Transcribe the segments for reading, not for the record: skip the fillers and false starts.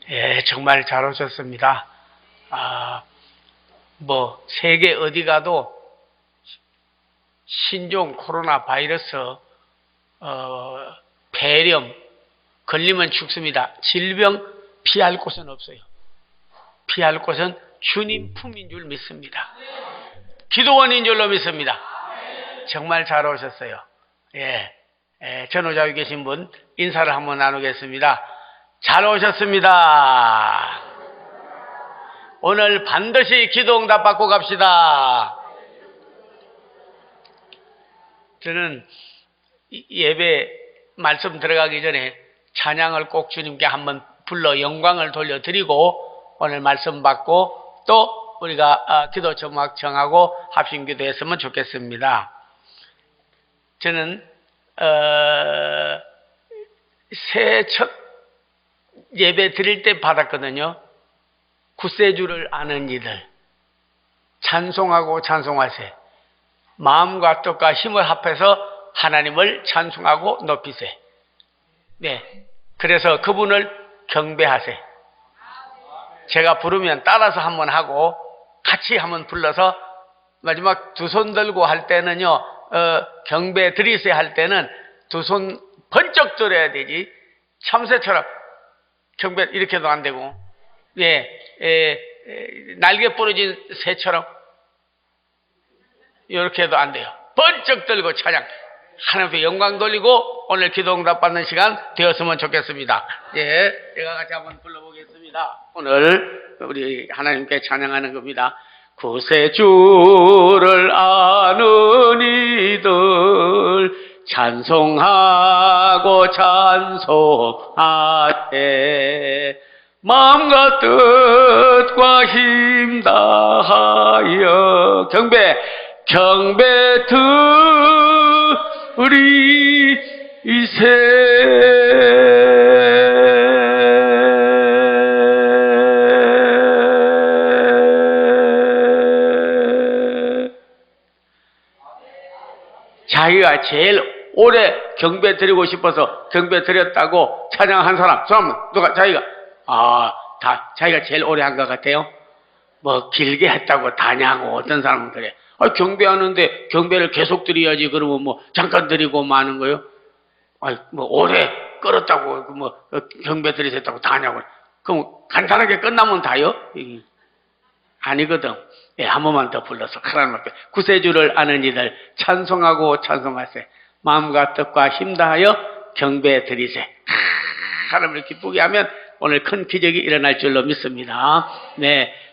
예, 정말 잘 오셨습니다. 세계 어디 가도 신종 코로나 바이러스, 폐렴, 걸리면 죽습니다. 질병 피할 곳은 없어요. 피할 곳은 주님 품인 줄 믿습니다. 기도원인 줄로 믿습니다. 정말 잘 오셨어요. 전후좌우 계신 분 인사를 한번 나누겠습니다. 잘 오셨습니다. 오늘 반드시 기도 응답 받고 갑시다. 저는 예배 말씀 들어가기 전에 찬양을 꼭 주님께 한번 불러 영광을 돌려드리고 오늘 말씀 받고 또 우리가 기도 정막 정하고 합심 기도했으면 좋겠습니다. 저는 새해 첫 예배 드릴 때 받았거든요. 구세주를 아는 이들 찬송하고 찬송하세. 마음과 뜻과 힘을 합해서 하나님을 찬송하고 높이세. 그래서 그분을 경배하세. 제가 부르면 따라서 한번 하고 같이 한번 불러서 마지막 두 손 들고 할 때는요, 경배 드리세 할 때는 두 손 번쩍 들어야 되지. 참새처럼 경배 이렇게도 안 되고, 날개 부러진 새처럼 이렇게도 안 돼요. 번쩍 들고 찬양, 하나님께 영광 돌리고 오늘 기도 응답 받는 시간 되었으면 좋겠습니다. 제가 같이 한번 불러보겠습니다. 오늘 우리 하나님께 찬양하는 겁니다. 구세주를 아는 이들 찬송하고 찬송하세. 마음과 뜻과 힘 다하여 경배 드리세. 자기가 제일 오래 경배 드리고 싶어서 경배 드렸다고 찬양한 사람 누가 자기가 자기가 제일 오래 한 것 같아요? 길게 했다고 다냐고. 어떤 사람은 그래. 경배하는데 경배를 계속 드려야지. 그러면 잠깐 드리고 마는 거요? 오래 끌었다고 경배 드리셨다고 다냐고. 그럼 간단하게 끝나면 다요? 아니거든. 한 번만 더 불러서 하나님 앞에 구세주를 아는 이들 찬송하고 찬송하세. 마음과 뜻과 힘 다하여 경배 드리세. 하나님을 기쁘게 하면 오늘 큰 기적이 일어날 줄로 믿습니다.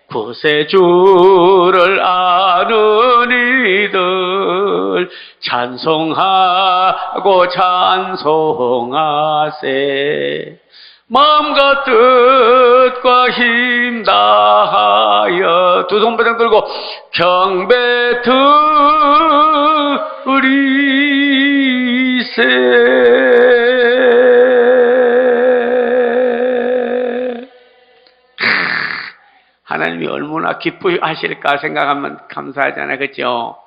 구세주를 아는 이들 찬송하고 찬송하세. 마음과 뜻과 힘 다하여 두 손 바짝 들고 경배 드리세. 하나님이 얼마나 기뻐하실까 생각하면 감사하잖아요. 그렇죠?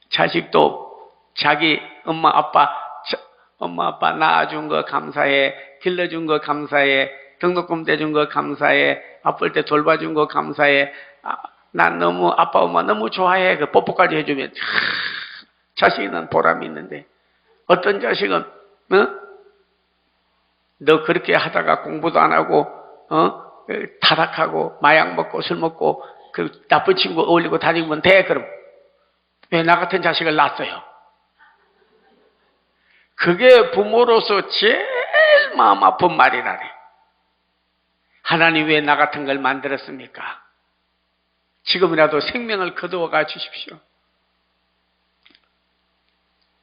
자식도 자기 엄마 아빠 낳아준 거 감사해, 길러준 거 감사해, 등록금 떼준 거 감사해, 아플 때 돌봐준 거 감사해. 난 너무 아빠 엄마 너무 좋아해. 그 뽀뽀까지 해주면 자식은 보람이 있는데, 어떤 자식은 너 그렇게 하다가 공부도 안 하고 타락하고 마약 먹고 술 먹고 그 나쁜 친구 어울리고 다니면 돼. 그럼 왜 나 같은 자식을 낳았어요? 그게 부모로서 제일 마음 아픈 말이라네. 하나님 왜 나 같은 걸 만들었습니까? 지금이라도 생명을 거두어가 주십시오.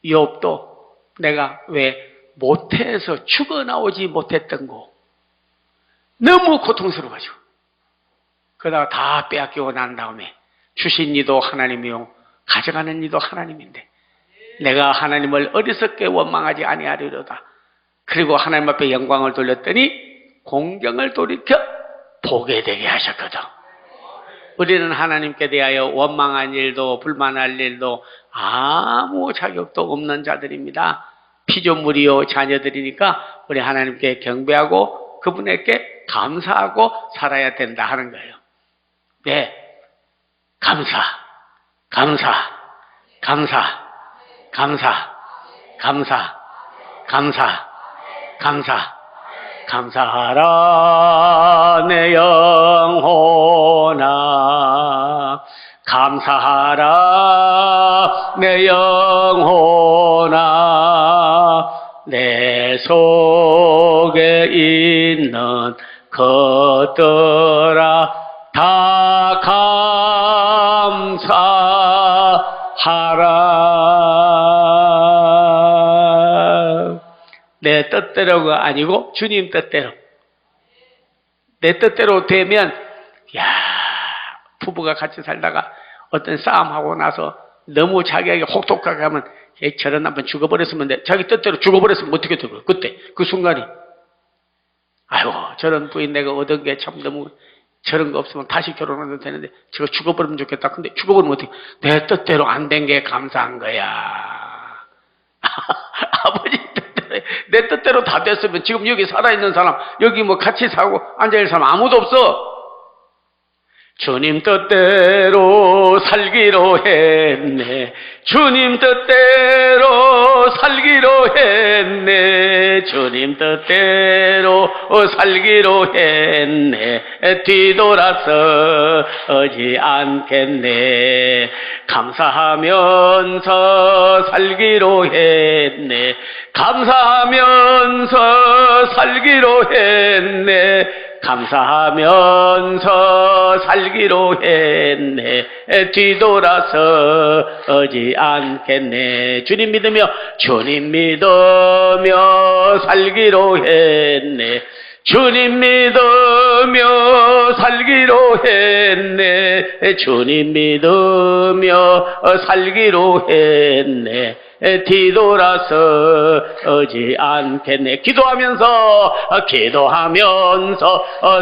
욥도 내가 왜 모태에서 죽어나오지 못했던 거 너무 고통스러워가지고 그러다가 다 빼앗기고 난 다음에 주신 이도 하나님이요 가져가는 이도 하나님인데 내가 하나님을 어리석게 원망하지 아니하리로다. 그리고 하나님 앞에 영광을 돌렸더니 공경을 돌이켜 보게 되게 하셨거든. 우리는 하나님께 대하여 원망한 일도 불만할 일도 아무 자격도 없는 자들입니다. 피조물이요 자녀들이니까 우리 하나님께 경배하고 그분에게 감사하고 살아야 된다 하는 거예요. 네, 감사, 감사, 감사, 감사, 감사, 감사, 감사. 감사하라 내 영혼아, 감사하라 내 영혼아, 내 속에 있는 것들아 다 감사하라. 내 뜻대로가 아니고 주님 뜻대로. 내 뜻대로 되면, 야, 부부가 같이 살다가 어떤 싸움하고 나서 너무 자기에게 혹독하게 하면, 저런 남편 죽어버렸으면 돼. 자기 뜻대로 죽어버렸으면 어떻게 되고, 그때, 그 순간이. 아이고, 저런 부인 내가 얻은 게 참 너무, 저런 거 없으면 다시 결혼해도 되는데, 저거 죽어버리면 좋겠다. 근데 죽어버리면 어떻게, 내 뜻대로 안 된 게 감사한 거야. 아버지 뜻대로, 내 뜻대로 다 됐으면 지금 여기 살아있는 사람, 여기 뭐 같이 살고 앉아있는 사람 아무도 없어. 주님 뜻대로 살기로 했네. 주님 뜻대로 살기로 했네. 주님 뜻대로 살기로 했네. 뒤돌아서 오지 않겠네. 감사하면서 살기로 했네. 감사하면서 살기로 했네. 감사하면서 살기로 했네. 뒤돌아서 오지 않겠네. 주님 믿으며 살기로 했네. 주님 믿으며 살기로 했네. 주님 믿으며 살기로 했네. 뒤돌아서 오지 않겠네. 기도하면서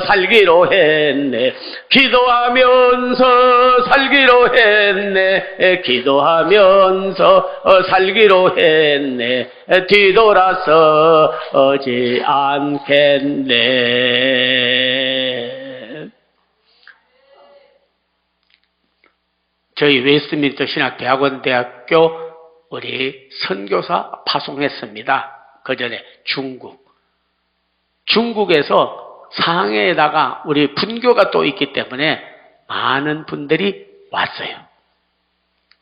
살기로 했네. 기도하면서 살기로 했네. 기도하면서 살기로 했네. 뒤돌아서 오지 않겠네. 저희 웨스트민스터 신학대학원대학교 우리 선교사 파송했습니다. 그 전에 중국에서 상해에다가 우리 분교가 또 있기 때문에 많은 분들이 왔어요.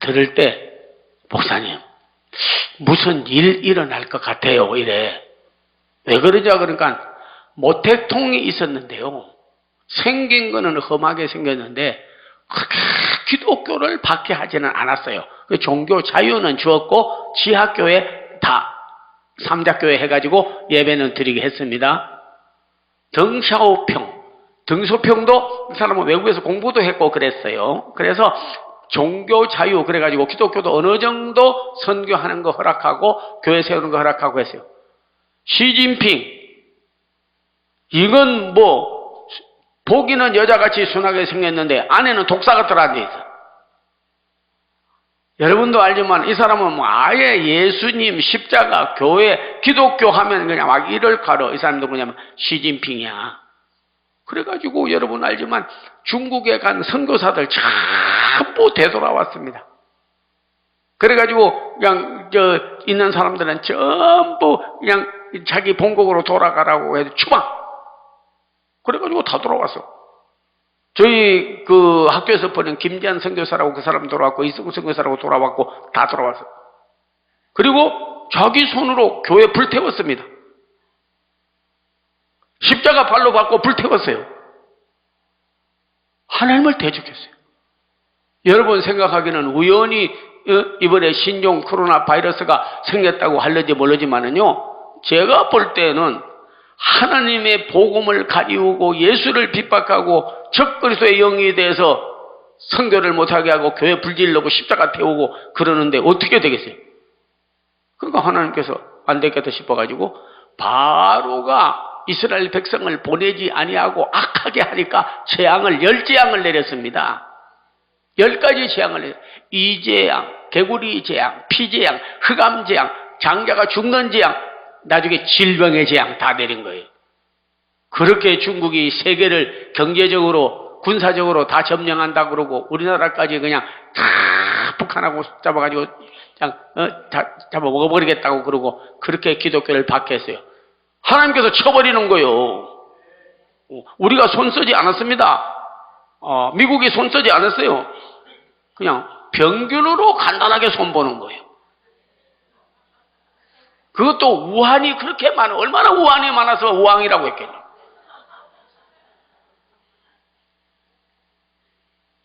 들을 때 목사님 무슨 일 일어날 것 같아요 이래. 왜 그러냐 그러니까 모택통이 있었는데요. 생긴 거는 험하게 생겼는데 그렇게 기독교를 박해하지는 않았어요. 종교 자유는 주었고 지하교회 다 삼자교회 해가지고 예배는 드리게 했습니다. 등소평도 이 사람은 외국에서 공부도 했고 그랬어요. 그래서 종교 자유 그래가지고 기독교도 어느 정도 선교하는 거 허락하고 교회 세우는 거 허락하고 했어요. 시진핑 이건 뭐 보기는 여자같이 순하게 생겼는데 안에는 독사가 들어앉아 있어. 여러분도 알지만 이 사람은 뭐 아예 예수님, 십자가, 교회, 기독교 하면 그냥 막 이럴 가로 이 사람도 뭐냐면 시진핑이야. 그래가지고 여러분 알지만 중국에 간 선교사들 전부 되돌아왔습니다. 그래가지고 그냥 있는 사람들은 전부 그냥 자기 본국으로 돌아가라고 해도 추방. 그래가지고 다 돌아왔어. 저희 그 학교에서 보낸 김지한 선교사라고 그 사람 돌아왔고 이승우 선교사라고 돌아왔고 다 돌아왔어. 그리고 자기 손으로 교회 불태웠습니다. 십자가 발로 받고 불태웠어요. 하나님을 대적했어요. 여러분 생각하기는 우연히 이번에 신종 코로나 바이러스가 생겼다고 할는지 모르지만은요, 제가 볼 때는 하나님의 복음을 가리우고 예수를 핍박하고 적그리스도의 영이 돼서 선교를 못하게 하고 교회 불질르고 십자가 태우고 그러는데 어떻게 되겠어요? 그러니까 하나님께서 안 되겠다 싶어가지고 바로가 이스라엘 백성을 보내지 아니하고 악하게 하니까 열재앙을 내렸습니다. 10가지 재앙을 내렸어요. 이재앙, 개구리 재앙, 피재앙, 흑암 재앙, 장자가 죽는 재앙, 나중에 질병의 재앙 다 내린 거예요. 그렇게 중국이 세계를 경제적으로 군사적으로 다 점령한다 그러고 우리나라까지 그냥 다 북한하고 잡아가지고 그냥 다 잡아 먹어버리겠다고 그러고 그렇게 기독교를 박해했어요. 하나님께서 쳐버리는 거예요. 우리가 손 쓰지 않았습니다. 미국이 손 쓰지 않았어요. 그냥 병균으로 간단하게 손보는 거예요. 그것도 우한이 그렇게 많아. 얼마나 우한이 많아서 우왕이라고 했겠냐.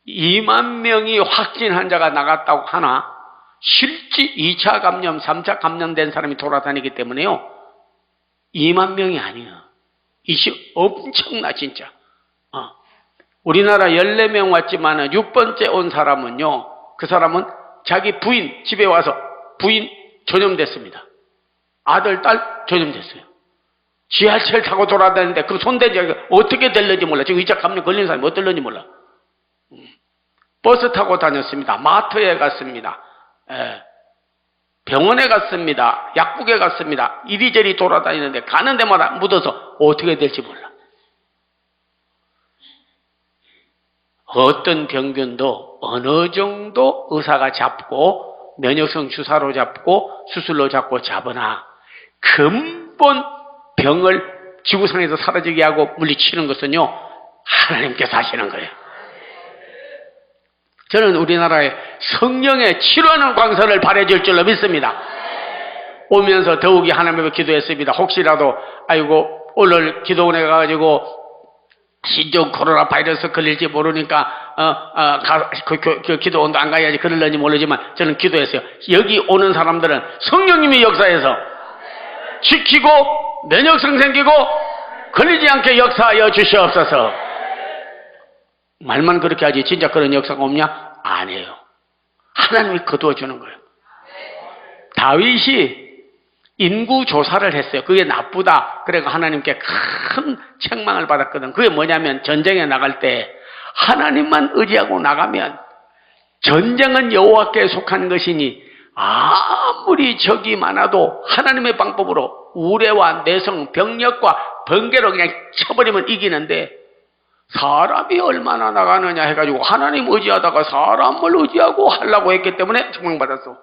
2만 명이 확진 환자가 나갔다고 하나 실제 2차 감염, 3차 감염된 사람이 돌아다니기 때문에요. 2만 명이 아니에요. 이시 엄청나 진짜. 우리나라 14명 왔지만 6번째 온 사람은요. 그 사람은 자기 부인 집에 와서 부인 전염됐습니다. 아들, 딸 전염됐어요. 지하철 타고 돌아다니는데 그 손대지 어떻게 될는지 몰라. 지금 2차 감염 걸린 사람이 어떨는지 몰라. 버스 타고 다녔습니다. 마트에 갔습니다. 병원에 갔습니다. 약국에 갔습니다. 이리저리 돌아다니는데 가는 데마다 묻어서 어떻게 될지 몰라. 어떤 병균도 어느 정도 의사가 잡고 면역성 주사로 잡고 수술로 잡으나 근본 병을 지구상에서 사라지게 하고 물리치는 것은요 하나님께서 하시는 거예요. 저는 우리나라에 성령의 치료하는 광선을 발해줄 줄로 믿습니다. 오면서 더욱이 하나님께 기도했습니다. 혹시라도 아이고 오늘 기도원에 가가지고 신종 코로나 바이러스 걸릴지 모르니까 그 기도원도 안 가야지 그럴는지 모르지만 저는 기도했어요. 여기 오는 사람들은 성령님이 역사해서 지키고 면역성 생기고 걸리지 않게 역사하여 주시옵소서. 말만 그렇게 하지 진짜 그런 역사가 없냐? 아니에요. 하나님이 거두어주는 거예요. 다윗이 인구 조사를 했어요. 그게 나쁘다. 그래서 하나님께 큰 책망을 받았거든. 그게 뭐냐면 전쟁에 나갈 때 하나님만 의지하고 나가면 전쟁은 여호와께 속한 것이니 아무리 적이 많아도 하나님의 방법으로 우레와 내성, 병력과 번개로 그냥 쳐버리면 이기는데 사람이 얼마나 나가느냐 해가지고 하나님 의지하다가 사람을 의지하고 하려고 했기 때문에 책망받았어.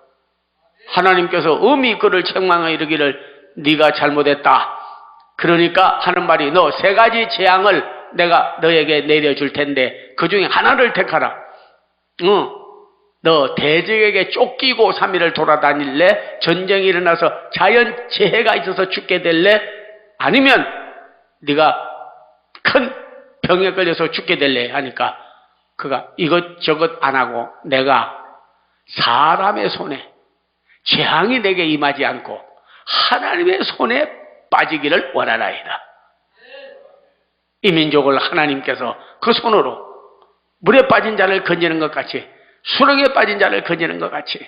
하나님께서 엄히 그를 책망하여 이르기를 네가 잘못했다. 그러니까 하는 말이 너 3가지 재앙을 내가 너에게 내려줄 텐데 그 중에 하나를 택하라. 너 대적에게 쫓기고 3일을 돌아다닐래? 전쟁이 일어나서 자연재해가 있어서 죽게 될래? 아니면 네가 큰 병에 걸려서 죽게 될래? 하니까 그가 이것저것 안 하고 내가 사람의 손에 재앙이 내게 임하지 않고 하나님의 손에 빠지기를 원하나이다. 이 민족을 하나님께서 그 손으로 물에 빠진 자를 건지는 것 같이 수렁에 빠진 자를 건지는 것 같이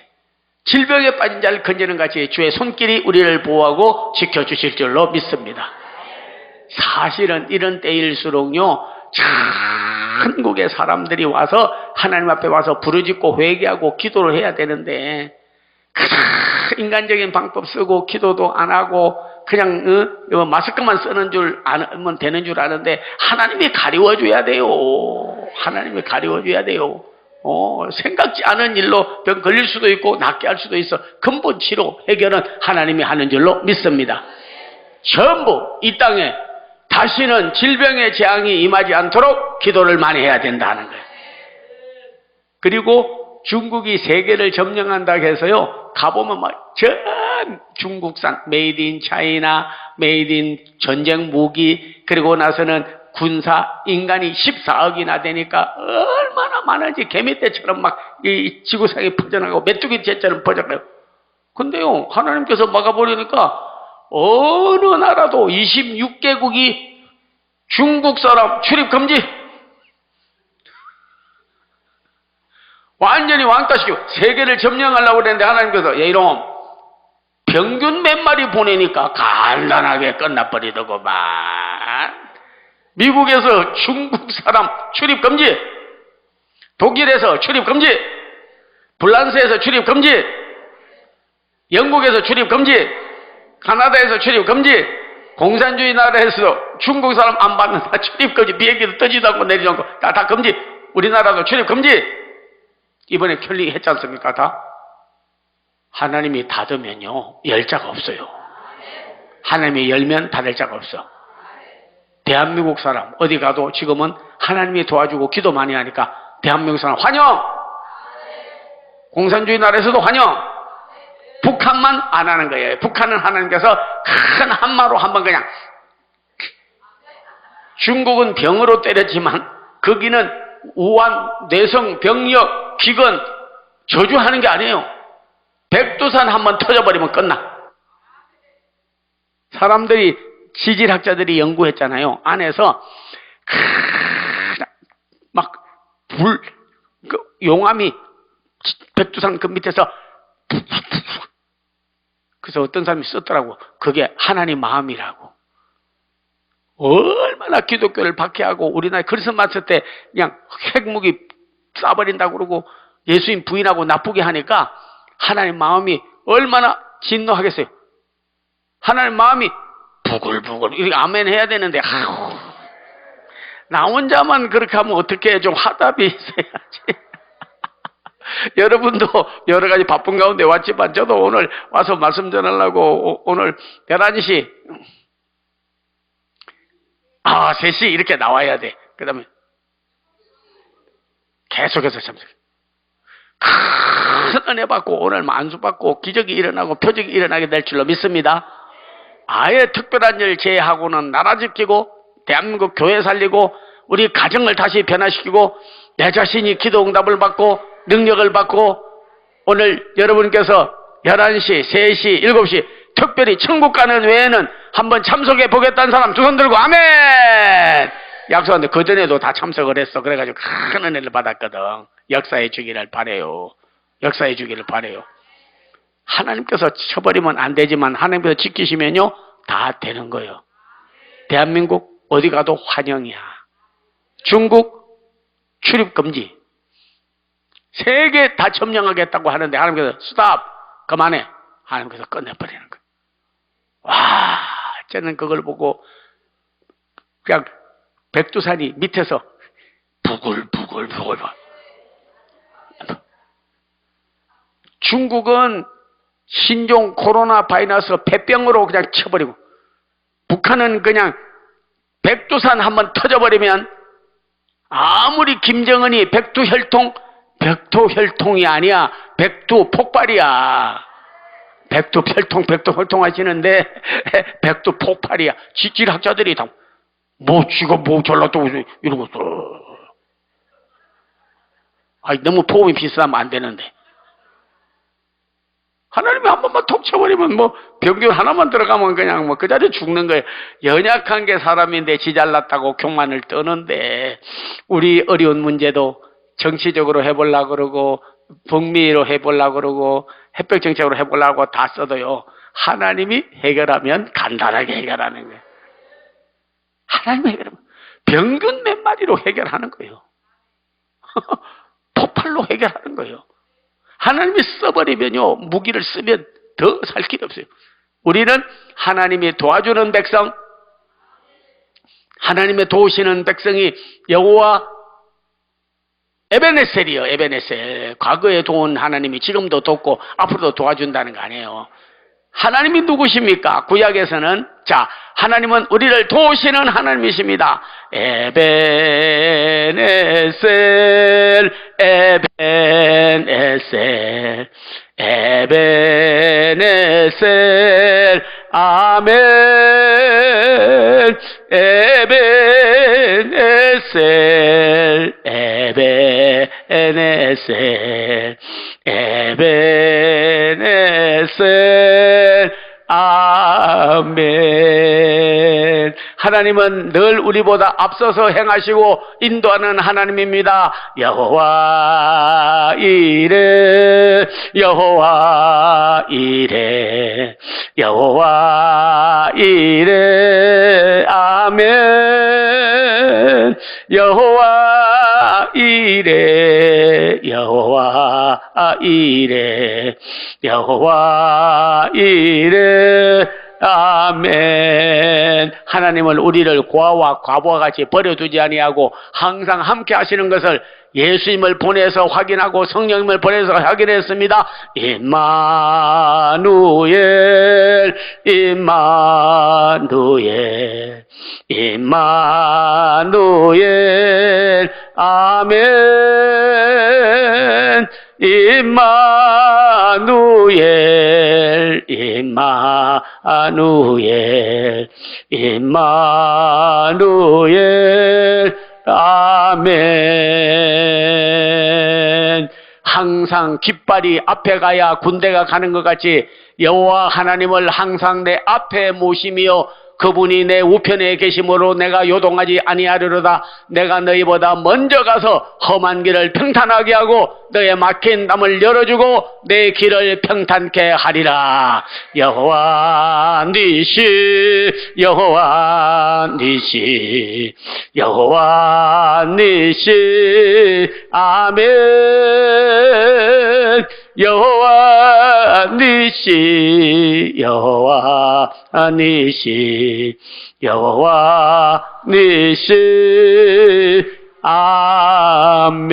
질병에 빠진 자를 건지는 것 같이 주의 손길이 우리를 보호하고 지켜주실 줄로 믿습니다. 사실은 이런 때일수록요 한국의 사람들이 와서 하나님 앞에 와서 부르짖고 회개하고 기도를 해야 되는데 인간적인 방법 쓰고 기도도 안 하고 그냥 마스크만 쓰는 줄 알면 되는 줄 아는데 하나님이 가리워줘야 돼요. 하나님이 가리워줘야 돼요. 생각지 않은 일로 병 걸릴 수도 있고 낫게 할 수도 있어. 근본 치료 해결은 하나님이 하는 줄로 믿습니다. 전부 이 땅에 다시는 질병의 재앙이 임하지 않도록 기도를 많이 해야 된다는 거예요. 그리고 중국이 세계를 점령한다 해서요 가보면 막 전 중국산 메이드 인 차이나 메이드 인 전쟁 무기 그리고 나서는 군사 인간이 14억이나 되니까 얼마나 많은지 개미떼처럼 막 이 지구상에 퍼져나가고 메뚜기떼처럼 퍼져나가요. 근데요 하나님께서 막아버리니까 어느 나라도 26개국이 중국 사람 출입 금지 완전히 왕따시키고 세계를 점령하려고 그랬는데 하나님께서 이놈 병균 몇 마리 보내니까 간단하게 끝나버리더구만. 미국에서 중국 사람 출입 금지, 독일에서 출입 금지, 프랑스에서 출입 금지, 영국에서 출입 금지, 카나다에서 출입 금지, 공산주의 나라에서 중국 사람 안 받는다. 출입금지, 비행기도 뜨지도 않고 내리지 않고 다 금지. 우리나라도 출입 금지. 이번에 켤리 했지 않습니까? 다. 하나님이 닫으면요, 열 자가 없어요. 하나님이 열면 닫을 자가 없어. 대한민국 사람 어디 가도 지금은 하나님이 도와주고 기도 많이 하니까 대한민국 사람 환영. 공산주의 나라에서도 환영. 북한만 안 하는 거예요. 북한은 하나님께서 큰 한마로 한번 그냥. 중국은 병으로 때렸지만 거기는 우한, 뇌성, 병력, 기근 저주하는 게 아니에요. 백두산 한번 터져버리면 끝나. 사람들이, 지질학자들이 연구했잖아요. 안에서 막 용암이 백두산 그 밑에서 그래서 어떤 사람이 썼더라고. 그게 하나님 마음이라고. 얼마나 기독교를 박해하고 우리나라 크리스마스 때 그냥 핵무기 쏴버린다고 그러고 예수님 부인하고 나쁘게 하니까 하나님 마음이 얼마나 진노하겠어요. 하나님 마음이 부글부글 이렇게 아멘 해야 되는데 나 혼자만 그렇게 하면 어떻게 좀 화답이 있어야지. 여러분도 여러 가지 바쁜 가운데 왔지만 저도 오늘 와서 말씀 전하려고 오늘 11시 3시 이렇게 나와야 돼. 그 다음에 계속해서 참석. 큰 은혜 받고 오늘 안수 받고 기적이 일어나고 표적이 일어나게 될 줄로 믿습니다. 아예 특별한 일 제외하고는 나라 지키고 대한민국 교회 살리고 우리 가정을 다시 변화시키고 내 자신이 기도 응답을 받고 능력을 받고 오늘 여러분께서 11시, 3시, 7시 특별히 천국 가는 외에는 한번 참석해 보겠다는 사람 두 손 들고 아멘! 약속하는데 그전에도 다 참석을 했어. 그래가지고 큰 은혜를 받았거든. 역사해 주기를 바라요. 역사해 주기를 바라요. 하나님께서 쳐버리면 안 되지만 하나님께서 지키시면요 다 되는 거예요. 대한민국 어디 가도 환영이야. 중국 출입금지. 세계 다 점령하겠다고 하는데 하나님께서 스탑 그만해. 하나님께서 끝내버리는 거예요. 와, 저는 그걸 보고 그냥 백두산이 밑에서 부글부글 중국은 신종 코로나 바이러스 폐병으로 그냥 쳐버리고 북한은 그냥 백두산 한번 터져버리면 아무리 김정은이 백두혈통이 아니야. 백두 폭발이야. 백두혈통 하시는데 백두 폭발이야. 지질학자들이 다 지가 잘났다고 이러고 있어. 너무 포음이 비싸면 안 되는데. 하나님이 한 번만 톡 쳐버리면 병균 하나만 들어가면 그냥 그 자리에 죽는 거예요. 연약한 게 사람인데 지 잘났다고 교만을 떠는데 우리 어려운 문제도 정치적으로 해보려고 그러고 북미로 해보려고 그러고 햇볕 정책으로 해보려고 다 써도요. 하나님이 해결하면 간단하게 해결하는 거예요. 하나님이 해결하면 병균 몇 마리로 해결하는 거예요. 폭발로 해결하는 거예요. 하나님이 써버리면요. 무기를 쓰면 더 살 길이 없어요. 우리는 하나님이 도와주는 백성, 하나님의 도우시는 백성이 여호와 에베네셀이요. 에베네셀. 과거에 도운 하나님이 지금도 돕고 앞으로도 도와준다는 거 아니에요. 하나님이 누구십니까? 구약에서는 하나님은 우리를 도우시는 하나님이십니다. 에베네셀 에베네셀 에베네셀 아멘 에베네셀 에베네셀 에베네셀 아멘. 하나님은 늘 우리보다 앞서서 행하시고 인도하는 하나님입니다. 여호와 이레 여호와 이레 여호와 이레 아멘. 여호와 이레 여호와 이레 여호와 이레 아멘. 하나님은 우리를 고아와 과부와 같이 버려두지 아니하고 항상 함께 하시는 것을 예수님을 보내서 확인하고 성령님을 보내서 확인했습니다. 임마누엘, 임마누엘, 임마누엘. 아멘. 임마누엘, 임마누엘, 임마누엘. 아멘. 항상 깃발이 앞에 가야 군대가 가는 것 같이 여호와 하나님을 항상 내 앞에 모시며 그분이 내 우편에 계심으로 내가 요동하지 아니하리로다. 내가 너희보다 먼저 가서 험한 길을 평탄하게 하고 너의 막힌 담을 열어주고 내 길을 평탄케 하리라. 여호와 니시, 여호와 니시, 여호와 니시. 아멘. 여호와 니시, 여호와 니시, 여호와 니시. 아멘.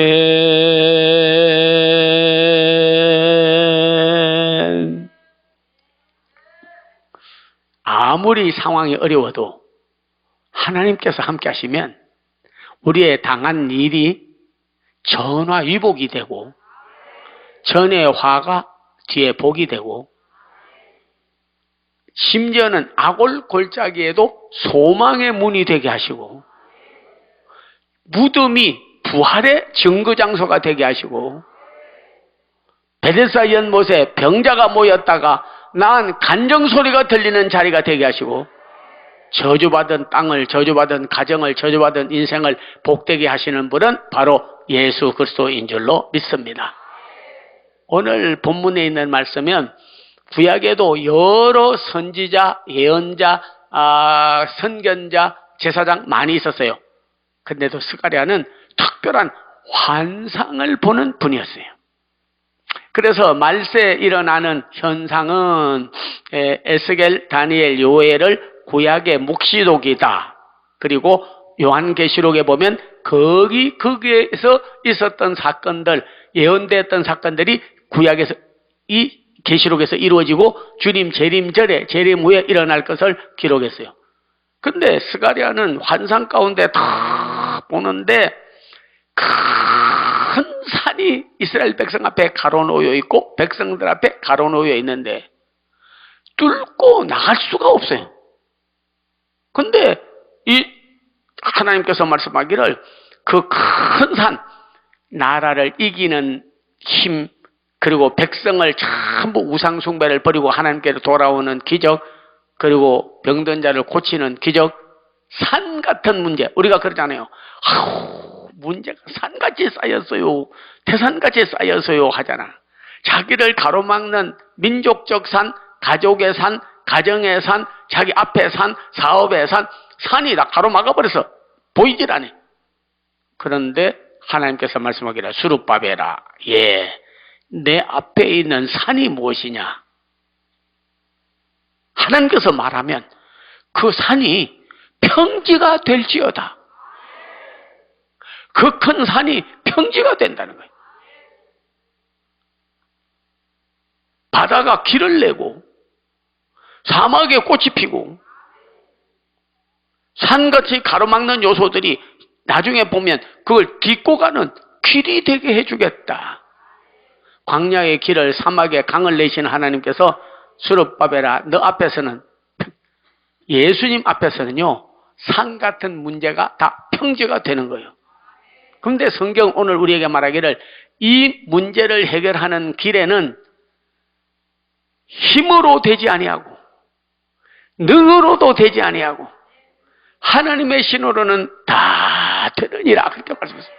아무리 상황이 어려워도 하나님께서 함께 하시면 우리의 당한 일이 전화위복이 되고 전의 화가 뒤에 복이 되고 심지어는 악올 골짜기에도 소망의 문이 되게 하시고 무덤이 부활의 증거장소가 되게 하시고 베데스다 연못에 병자가 모였다가 나은 간정소리가 들리는 자리가 되게 하시고 저주받은 땅을, 저주받은 가정을, 저주받은 인생을 복되게 하시는 분은 바로 예수 그리스도인 줄로 믿습니다. 오늘 본문에 있는 말씀은 구약에도 여러 선지자, 예언자, 선견자, 제사장 많이 있었어요. 근데도 스가랴는 특별한 환상을 보는 분이었어요. 그래서 말세에 일어나는 현상은 에스겔, 다니엘, 요엘을 구약의 묵시록이다. 그리고 요한계시록에 보면 거기에서 있었던 사건들, 예언됐던 사건들이 구약에서 이 계시록에서 이루어지고 주님 재림전에 재림 후에 일어날 것을 기록했어요. 근데 스가랴는 환상 가운데 다 보는데 큰 산이 이스라엘 백성 앞에 가로놓여 있고 백성들 앞에 가로놓여 있는데 뚫고 나갈 수가 없어요. 근데 이 하나님께서 말씀하기를 그 큰 산, 나라를 이기는 힘, 그리고 백성을 전부 우상 숭배를 버리고 하나님께로 돌아오는 기적, 그리고 병든 자를 고치는 기적, 산 같은 문제. 우리가 그러잖아요. 문제가 산같이 쌓였어요. 태산같이 쌓였어요 하잖아. 자기를 가로막는 민족적 산, 가족의 산, 가정의 산, 자기 앞의 산, 사업의 산, 산이 다 가로막아버려서 보이질 않아요. 그런데 하나님께서 말씀하기를 수룹바벨아, 내 앞에 있는 산이 무엇이냐? 하나님께서 말하면 그 산이 평지가 될지어다. 그 큰 산이 평지가 된다는 거예요. 바다가 길을 내고 사막에 꽃이 피고 산같이 가로막는 요소들이 나중에 보면 그걸 딛고 가는 길이 되게 해주겠다. 광야의 길을, 사막에 강을 내신 하나님께서 수룹바벨아, 너 앞에서는, 예수님 앞에서는요 산 같은 문제가 다 평지가 되는 거예요. 그런데 성경 오늘 우리에게 말하기를 이 문제를 해결하는 길에는 힘으로 되지 아니하고 능으로도 되지 아니하고 하나님의 신으로는 다 되느니라, 그렇게 말씀했어요.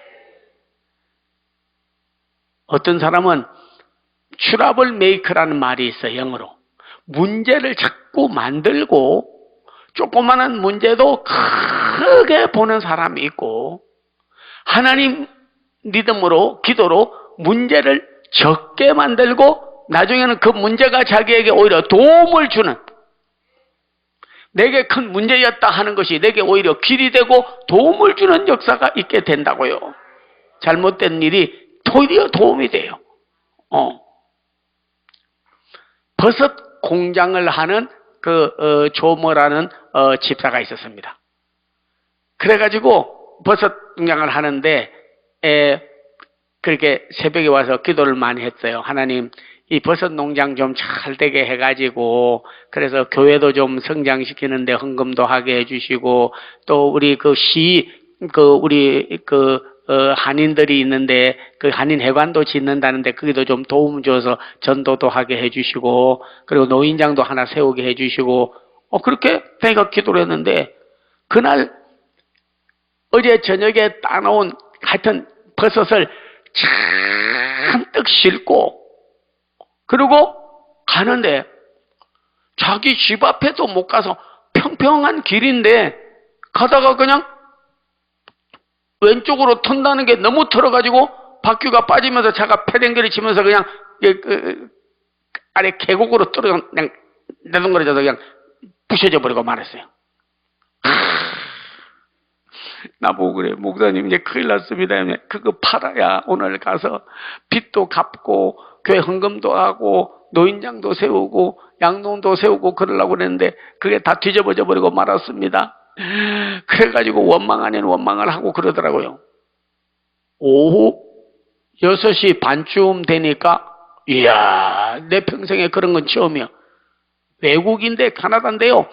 어떤 사람은 트러블 메이커라는 말이 있어요. 영어로. 문제를 자꾸 만들고 조그마한 문제도 크게 보는 사람이 있고, 하나님 믿음으로, 기도로 문제를 적게 만들고 나중에는 그 문제가 자기에게 오히려 도움을 주는, 내게 큰 문제였다 하는 것이 내게 오히려 길이 되고 도움을 주는 역사가 있게 된다고요. 잘못된 일이 오히려 도움이 돼요. 버섯 공장을 하는 조모라는 집사가 있었습니다. 그래가지고 버섯 공장을 하는데 그렇게 새벽에 와서 기도를 많이 했어요. 하나님, 이 버섯 농장 좀 잘 되게 해가지고, 그래서 교회도 좀 성장시키는데 헌금도 하게 해주시고, 또 우리 한인들이 있는데, 그 한인회관도 짓는다는데, 거기도 좀 도움 줘서 전도도 하게 해주시고, 그리고 노인장도 하나 세우게 해주시고, 그렇게 내가 기도를 했는데, 그날, 어제 저녁에 따놓은 하여튼 버섯을 잔뜩 싣고 그리고 가는데 자기 집 앞에도 못 가서 평평한 길인데 가다가 그냥 왼쪽으로 턴다는 게 너무 털어가지고 바퀴가 빠지면서 차가 패댕기를 치면서 그냥 아래 계곡으로 떨어져 그냥 내동거려져서 그냥 부셔져 버리고 말았어요. 나보고 그래, 목사님 이제 큰일 났습니다. 그거 팔아야 오늘 가서 빚도 갚고 교회 헌금도 하고 노인장도 세우고 양농도 세우고 그러려고 그랬는데 그게 다 뒤집어져 버리고 말았습니다. 그래가지고 원망 아닌 원망을 하고 그러더라고요. 오후 6시 반쯤 되니까 이야, 내 평생에 그런 건 처음이야. 외국인데 카나다인데요.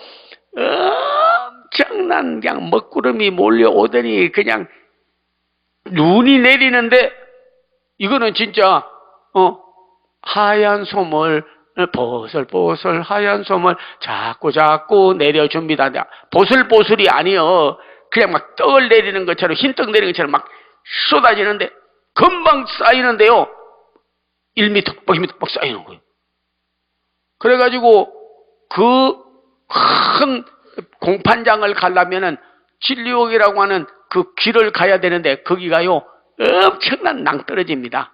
엄청난 그냥 먹구름이 몰려오더니 그냥 눈이 내리는데 이거는 진짜 하얀 솜을 보슬보슬 하얀 솜을 자꾸 내려줍니다. 보슬보슬이 아니요. 그냥 막 떡을 내리는 것처럼 흰떡 내리는 것처럼 막 쏟아지는데 금방 쌓이는데요. 1m, 2m 막 쌓이는 거예요. 그래가지고 그 큰 공판장을 가려면은 진리옥이라고 하는 그 길을 가야 되는데 거기가요 엄청난 낭떠러집니다.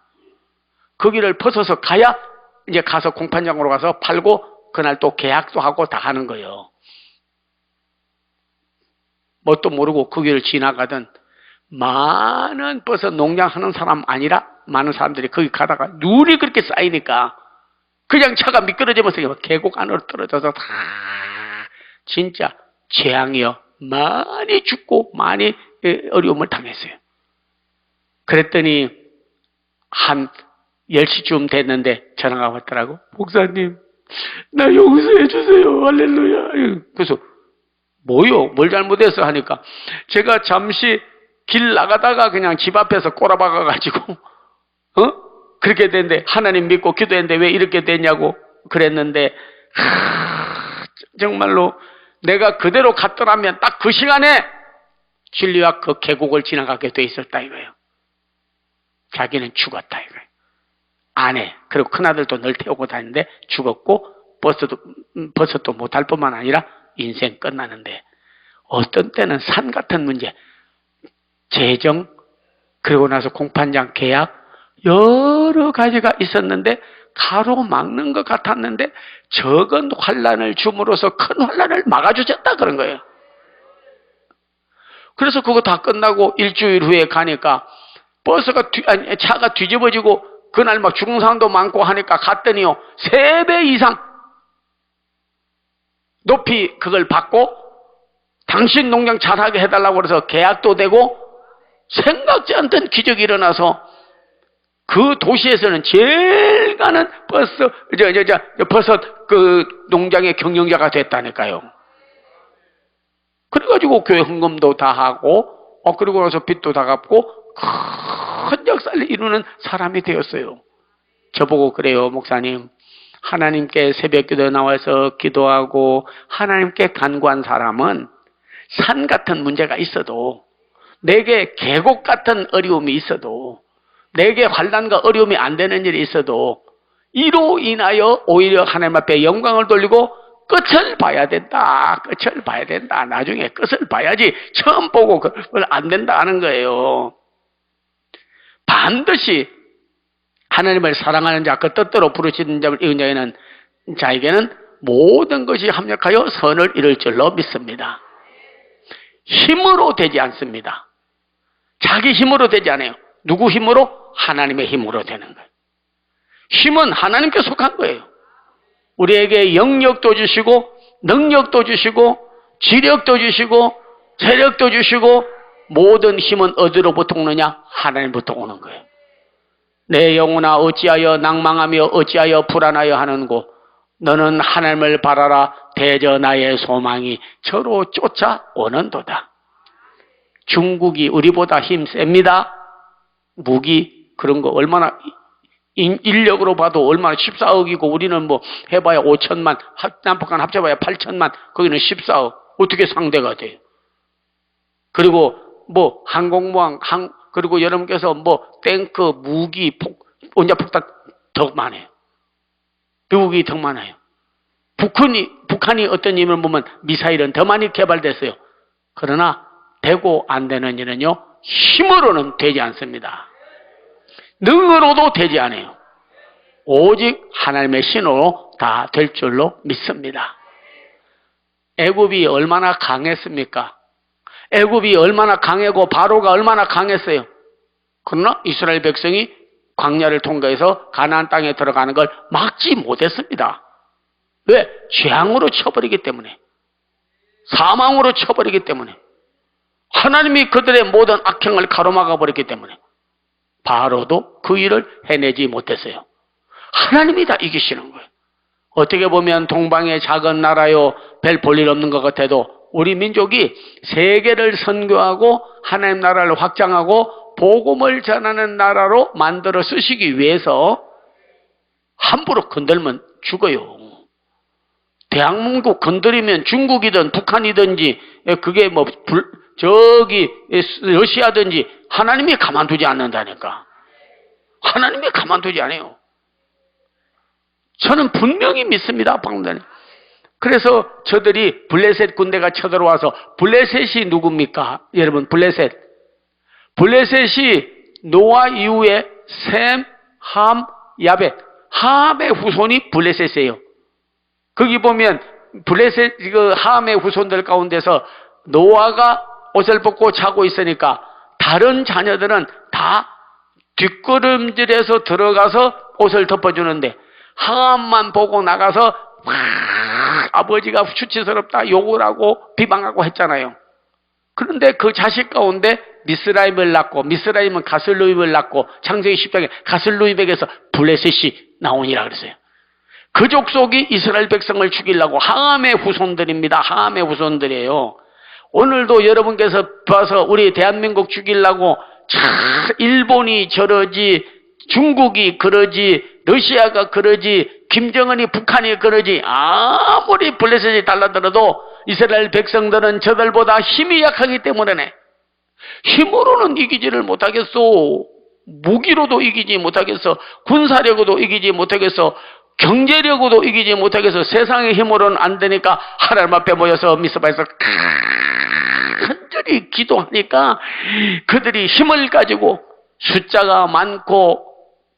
거기를 벗어서 가야 이제 가서 공판장으로 가서 팔고 그날 또 계약도 하고 다 하는 거예요. 뭣도 모르고 거기를 지나가던 많은 버섯 농장 하는 사람 아니라 많은 사람들이 거기 가다가 눈이 그렇게 쌓이니까 그냥 차가 미끄러지면서 계곡 안으로 떨어져서 다 진짜 재앙이요. 많이 죽고 많이 어려움을 당했어요. 그랬더니 한 10시쯤 됐는데 전화가 왔더라고. 목사님, 나 용서해 주세요. 할렐루야. 그래서 뭐요? 뭘 잘못했어? 하니까 제가 잠시 길 나가다가 그냥 집 앞에서 꼬라박아 가지고 그렇게 됐는데 하나님 믿고 기도했는데 왜 이렇게 됐냐고 그랬는데 정말로 내가 그대로 갔더라면 딱 그 시간에 진리와 그 계곡을 지나가게 돼 있었다 이거예요. 자기는 죽었다 이거예요. 아내 그리고 큰아들도 늘 태우고 다니는데 죽었고 버섯도 못할 뿐만 아니라 인생 끝나는데 어떤 때는 산 같은 문제, 재정, 그리고 나서 공판장 계약 여러 가지가 있었는데 가로막는 것 같았는데 적은 환난을 줌으로써 큰 환난을 막아주셨다 그런 거예요. 그래서 그거 다 끝나고 일주일 후에 가니까 차가 뒤집어지고 그날 막 죽은 사람도 많고 하니까 갔더니요 3배 이상 높이 그걸 받고 당신 농장 잘하게 해달라고 그래서 계약도 되고 생각지 않던 기적이 일어나서 그 도시에서는 제일 가는 버섯 그 농장의 경영자가 됐다니까요. 그래가지고 교회 헌금도 다 하고 그리고 나서 빚도 다 갚고 큰 역사를 이루는 사람이 되었어요. 저보고 그래요. 목사님, 하나님께 새벽기도에 나와서 기도하고 하나님께 간구한 사람은 산 같은 문제가 있어도 내게 계곡 같은 어려움이 있어도 내게 환난과 어려움이 안 되는 일이 있어도 이로 인하여 오히려 하나님 앞에 영광을 돌리고 끝을 봐야 된다. 끝을 봐야 된다. 나중에 끝을 봐야지 처음 보고 그걸 안 된다 하는 거예요. 반드시 하나님을 사랑하는 자, 그 뜻대로 부르시는 자를 이은 자에게는 모든 것이 합력하여 선을 이룰 줄로 믿습니다. 힘으로 되지 않습니다. 자기 힘으로 되지 않아요. 누구 힘으로? 하나님의 힘으로 되는 거예요. 힘은 하나님께 속한 거예요. 우리에게 영역도 주시고 능력도 주시고 지력도 주시고 체력도 주시고 모든 힘은 어디로부터 오느냐? 하나님부터 오는 거예요. 내 영혼아 어찌하여 낭망하며 어찌하여 불안하여 하는고 너는 하나님을 바라라. 대저 나의 소망이 저로 쫓아오는도다. 중국이 우리보다 힘 셉니다. 무기 그런 거 얼마나 인력으로 봐도 얼마나 14억이고 우리는 뭐 해봐야 5천만 남북한 합쳐봐야 8천만 거기는 14억 어떻게 상대가 돼요? 그리고 뭐 항공모함 그리고 여러분께서 뭐 탱크 무기 원자폭탄 더 많아요. 미국이 더 많아요. 북한이 어떤 의미를 보면 미사일은 더 많이 개발됐어요. 그러나 되고 안 되는 일은요 힘으로는 되지 않습니다. 능으로도 되지 않아요. 오직 하나님의 신으로 다 될 줄로 믿습니다. 애굽이 얼마나 강했습니까? 애굽이 얼마나 강하고 바로가 얼마나 강했어요. 그러나 이스라엘 백성이 광야를 통과해서 가나안 땅에 들어가는 걸 막지 못했습니다. 왜? 재앙으로 쳐버리기 때문에, 사망으로 쳐버리기 때문에, 하나님이 그들의 모든 악행을 가로막아 버렸기 때문에 바로도 그 일을 해내지 못했어요. 하나님이 다 이기시는 거예요. 어떻게 보면 동방의 작은 나라요 별 볼 일 없는 것 같아도 우리 민족이 세계를 선교하고 하나님 나라를 확장하고 복음을 전하는 나라로 만들어 쓰시기 위해서 함부로 건들면 죽어요. 대한민국 건드리면 중국이든 북한이든지 그게 뭐 저기 러시아든지 하나님이 가만두지 않는다니까. 하나님이 가만두지 않아요. 저는 분명히 믿습니다. 방금 그래서 저들이 블레셋 군대가 쳐들어와서 블레셋이 누굽니까? 여러분 블레셋이 노아 이후에 셈, 함, 야벳 함의 후손이 블레셋이에요. 거기 보면 블레셋 함의 후손들 가운데서 노아가 옷을 벗고 자고 있으니까 다른 자녀들은 다 뒷걸음질해서 들어가서 옷을 덮어주는데 함만 보고 나가서 아버지가 수치스럽다 욕을 하고 비방하고 했잖아요. 그런데 그 자식 가운데 미스라임을 낳고 미스라임은 가슬루입을 낳고 창세기 10장에 가슬루입에게서 블레셋이 나오니라 그랬어요. 그 족속이 이스라엘 백성을 죽이려고 함의 후손들입니다. 함의 후손들이에요. 오늘도 여러분께서 봐서 우리 대한민국 죽이려고 일본이 저러지 중국이 그러지 러시아가 그러지 김정은이 북한이 그러지 아무리 블레셋이 달라들어도 이스라엘 백성들은 저들보다 힘이 약하기 때문에 힘으로는 이기지를 못하겠어. 무기로도 이기지 못하겠어. 군사력으로 이기지 못하겠어. 경제력으로 이기지 못하겠어. 세상의 힘으로는 안 되니까 하나님 앞에 모여서 미스바에서 간절히 기도하니까 그들이 힘을 가지고 숫자가 많고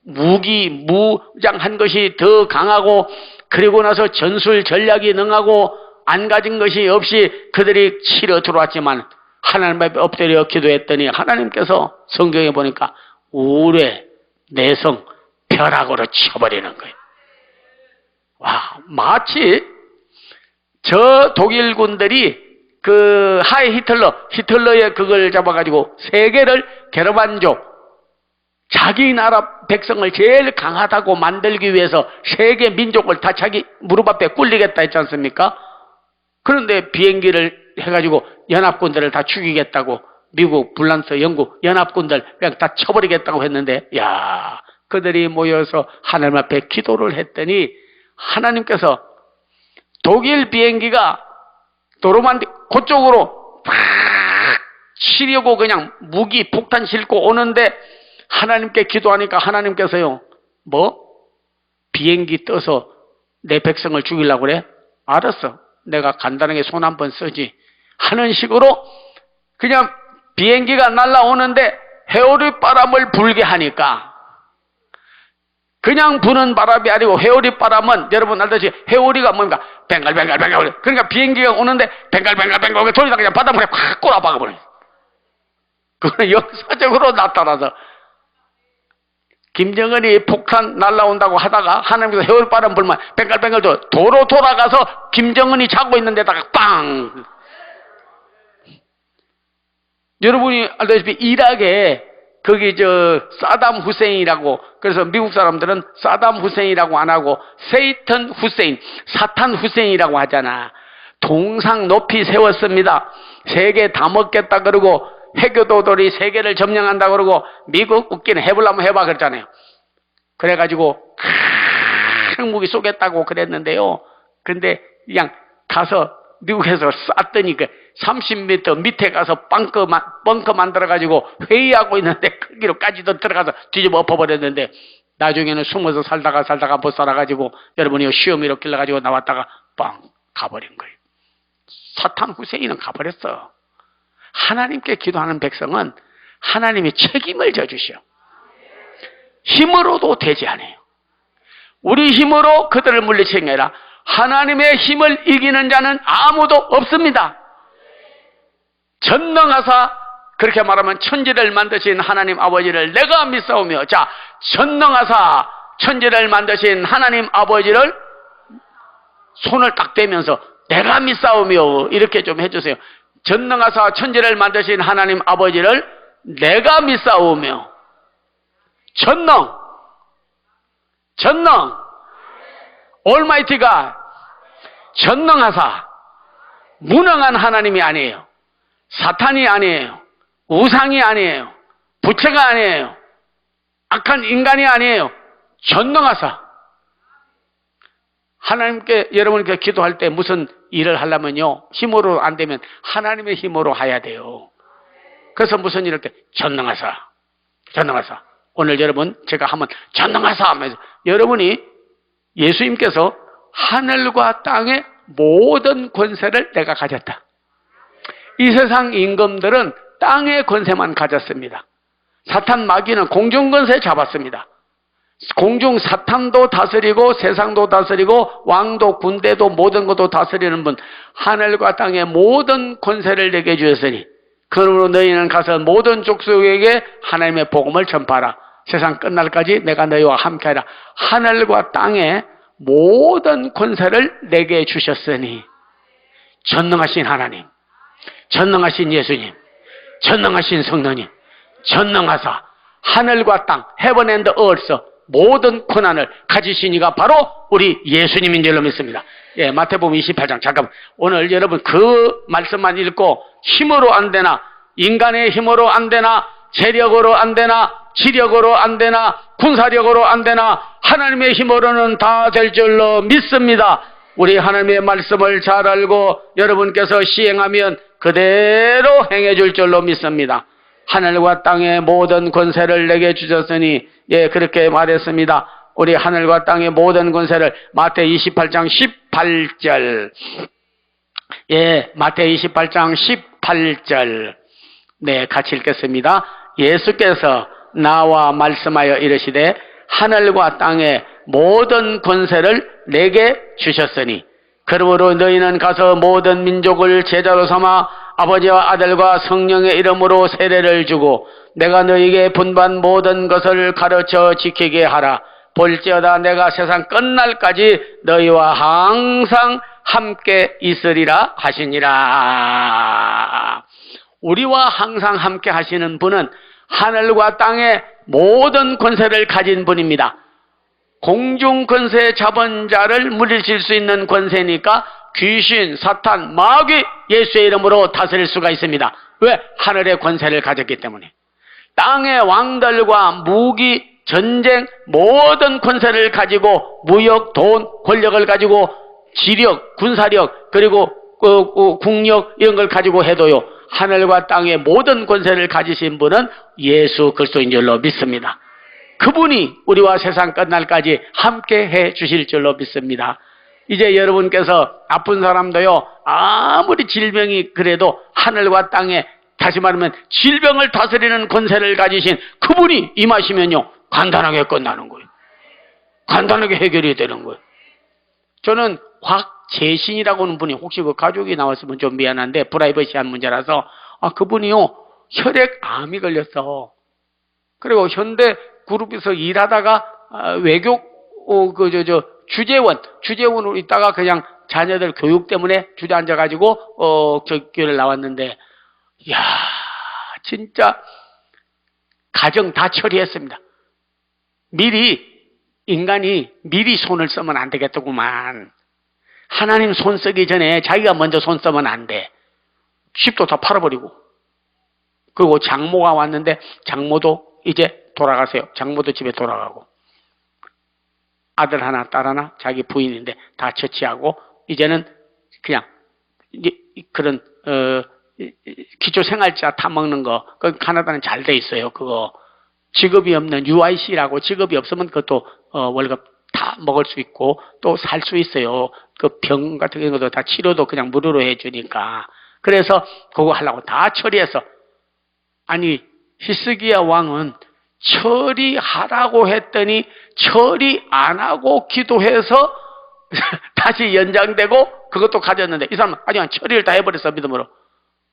무장한 것이 더 강하고 그리고 나서 전술 전략이 능하고 안 가진 것이 없이 그들이 치러 들어왔지만 하나님 앞에 엎드려 기도했더니 하나님께서 성경에 보니까 우레 내성 벼락으로 쳐버리는 거예요. 와, 마치 저 독일 군들이 그 하이 히틀러의 그걸 잡아가지고 세계를 게르만 족 자기 나라 백성을 제일 강하다고 만들기 위해서 세계 민족을 다 자기 무릎 앞에 꿇리겠다 했지 않습니까? 그런데 비행기를 해가지고 연합군들을 다 죽이겠다고 미국, 불란서, 영국 연합군들 그냥 다 쳐버리겠다고 했는데 야 그들이 모여서 하나님 앞에 기도를 했더니 하나님께서 독일 비행기가 노르만디 그쪽으로 팍 치려고 그냥 무기 폭탄 싣고 오는데 하나님께 기도하니까 하나님께서요 비행기 떠서 내 백성을 죽이려고 그래? 알았어. 내가 간단하게 손 한번 쓰지 하는 식으로 그냥 비행기가 날아오는데 회오리 바람을 불게 하니까 그냥 부는 바람이 아니고 회오리 바람은 여러분 알다시피 회오리가 뭡니까? 뱅갈뱅갈뱅갈. 그러니까 비행기가 오는데 뱅갈뱅갈뱅갈 돌리다 그냥 바닷물에 확 꼬라박아버려. 그거는 역사적으로 나타나서 김정은이 폭탄 날라온다고 하다가 하나님께서 해울바람 불면 뱅갈뱅갈 도로 돌아가서 김정은이 자고 있는 데다가 빵! 여러분이 알다시피 이락에 거기 사담 후세인이라고, 그래서 미국 사람들은 사담 후세인이라고 안 하고 세이턴 후세인, 사탄 후세인이라고 하잖아. 동상 높이 세웠습니다. 세계 다 먹겠다 그러고 해교도들이 세계를 점령한다 그러고 미국 웃기는 해보려면 해봐 그랬잖아요. 그래가지고 큰 무기 쏘겠다고 그랬는데요. 근데 그냥 가서 미국에서 쐈더니 30m 밑에 가서 벙커 만들어가지고 회의하고 있는데 거기로까지도 들어가서 뒤집어 엎어버렸는데 나중에는 숨어서 살다가 못 살아가지고 여러분이 시험이로 길러가지고 나왔다가 빵 가버린 거예요. 사탄 후세인은 가버렸어. 하나님께 기도하는 백성은 하나님이 책임을 져주시오. 힘으로도 되지 않아요. 우리 힘으로 그들을 물리치는 게 아니라 하나님의 힘을 이기는 자는 아무도 없습니다. 전능하사, 그렇게 말하면 천지를 만드신 하나님 아버지를 내가 믿사오며, 자, 전능하사 천지를 만드신 하나님 아버지를 손을 딱 대면서 내가 믿사오며 이렇게 좀 해주세요. 전능하사 천지를 만드신 하나님 아버지를 내가 믿사오며, 전능 Almighty God, 전능하사, 무능한 하나님이 아니에요. 사탄이 아니에요. 우상이 아니에요. 부처가 아니에요. 악한 인간이 아니에요. 전능하사. 하나님께, 여러분께 기도할 때 무슨 일을 하려면요, 힘으로 안 되면 하나님의 힘으로 해야 돼요. 그래서 무슨 일을 때 전능하사. 오늘 여러분 제가 한번 전능하사 하면서, 여러분이 예수님께서 하늘과 땅의 모든 권세를 내가 가졌다. 이 세상 임금들은 땅의 권세만 가졌습니다. 사탄 마귀는 공중 권세 잡았습니다. 공중 사탄도 다스리고 세상도 다스리고 왕도 군대도 모든 것도 다스리는 분, 하늘과 땅의 모든 권세를 내게 주셨으니 그러므로 너희는 가서 모든 족속에게 하나님의 복음을 전파하라. 세상 끝날까지 내가 너희와 함께하라. 하늘과 땅의 모든 권세를 내게 주셨으니, 전능하신 하나님, 전능하신 예수님, 전능하신 성령님, 전능하사 하늘과 땅, heaven and earth, 모든 권한을 가지신 이가 바로 우리 예수님인 줄로 믿습니다. 예, 마태복음 28장. 잠깐만, 오늘 여러분 그 말씀만 읽고 힘으로 안 되나, 인간의 힘으로 안 되나, 재력으로 안 되나, 지력으로 안 되나, 군사력으로 안 되나, 하나님의 힘으로는 다 될 줄로 믿습니다. 우리 하나님의 말씀을 잘 알고 여러분께서 시행하면 그대로 행해 줄 줄로 믿습니다. 하늘과 땅의 모든 권세를 내게 주셨으니, 예, 그렇게 말했습니다. 우리 하늘과 땅의 모든 권세를, 마태 28장 18절. 예, 마태 28장 18절. 네, 같이 읽겠습니다. 예수께서 나와 말씀하여 이르시되 하늘과 땅의 모든 권세를 내게 주셨으니 그러므로 너희는 가서 모든 민족을 제자로 삼아 아버지와 아들과 성령의 이름으로 세례를 주고 내가 너희에게 분반 모든 것을 가르쳐 지키게 하라. 볼지어다 내가 세상 끝날까지 너희와 항상 함께 있으리라 하시니라. 우리와 항상 함께 하시는 분은 하늘과 땅의 모든 권세를 가진 분입니다. 공중 권세 잡은 자를 물리칠 수 있는 권세니까 귀신, 사탄, 마귀 예수의 이름으로 다스릴 수가 있습니다. 왜? 하늘의 권세를 가졌기 때문에. 땅의 왕들과 무기, 전쟁, 모든 권세를 가지고 무역, 돈, 권력을 가지고 지력, 군사력, 그리고 국력 이런 걸 가지고 해도요, 하늘과 땅의 모든 권세를 가지신 분은 예수 그리스도인 줄로 믿습니다. 그분이 우리와 세상 끝날까지 함께 해 주실 줄로 믿습니다. 이제 여러분께서 아픈 사람도요, 아무리 질병이 그래도 하늘과 땅에, 다시 말하면 질병을 다스리는 권세를 가지신 그분이 임하시면요, 간단하게 끝나는 거예요. 간단하게 해결이 되는 거예요. 저는 재신이라고 하는 분이 혹시 그 가족이 나왔으면 좀 미안한데 프라이버시한 문제라서 그분이요 혈액암이 걸렸어. 그리고 현대 그룹에서 일하다가 외교 주재원으로 있다가 그냥 자녀들 교육 때문에 주저앉아가지고 저 교회를 나왔는데 야 진짜 가정 다 처리했습니다. 인간이 미리 손을 쓰면 안 되겠더구만. 하나님 손 쓰기 전에 자기가 먼저 손 쓰면 안 돼. 집도 다 팔아버리고. 그리고 장모가 왔는데 장모도 이제 돌아가세요. 장모도 집에 돌아가고. 아들 하나 딸 하나 자기 부인인데 다 처치하고 이제는 그냥 그런 기초생활자 타먹는 거 그 캐나다는 잘 돼 있어요. 그거 직업이 없는 UIC라고 직업이 없으면 그것도 월급 다 먹을 수 있고 또 살 수 있어요. 그 병 같은 것도 다 치료도 그냥 무료로 해주니까. 그래서 그거 하려고 다 처리해서 아니 히스기야 왕은 처리하라고 했더니 처리 안 하고 기도해서 다시 연장되고 그것도 가졌는데 이 사람은 아직 처리를 다 해버렸어 믿음으로.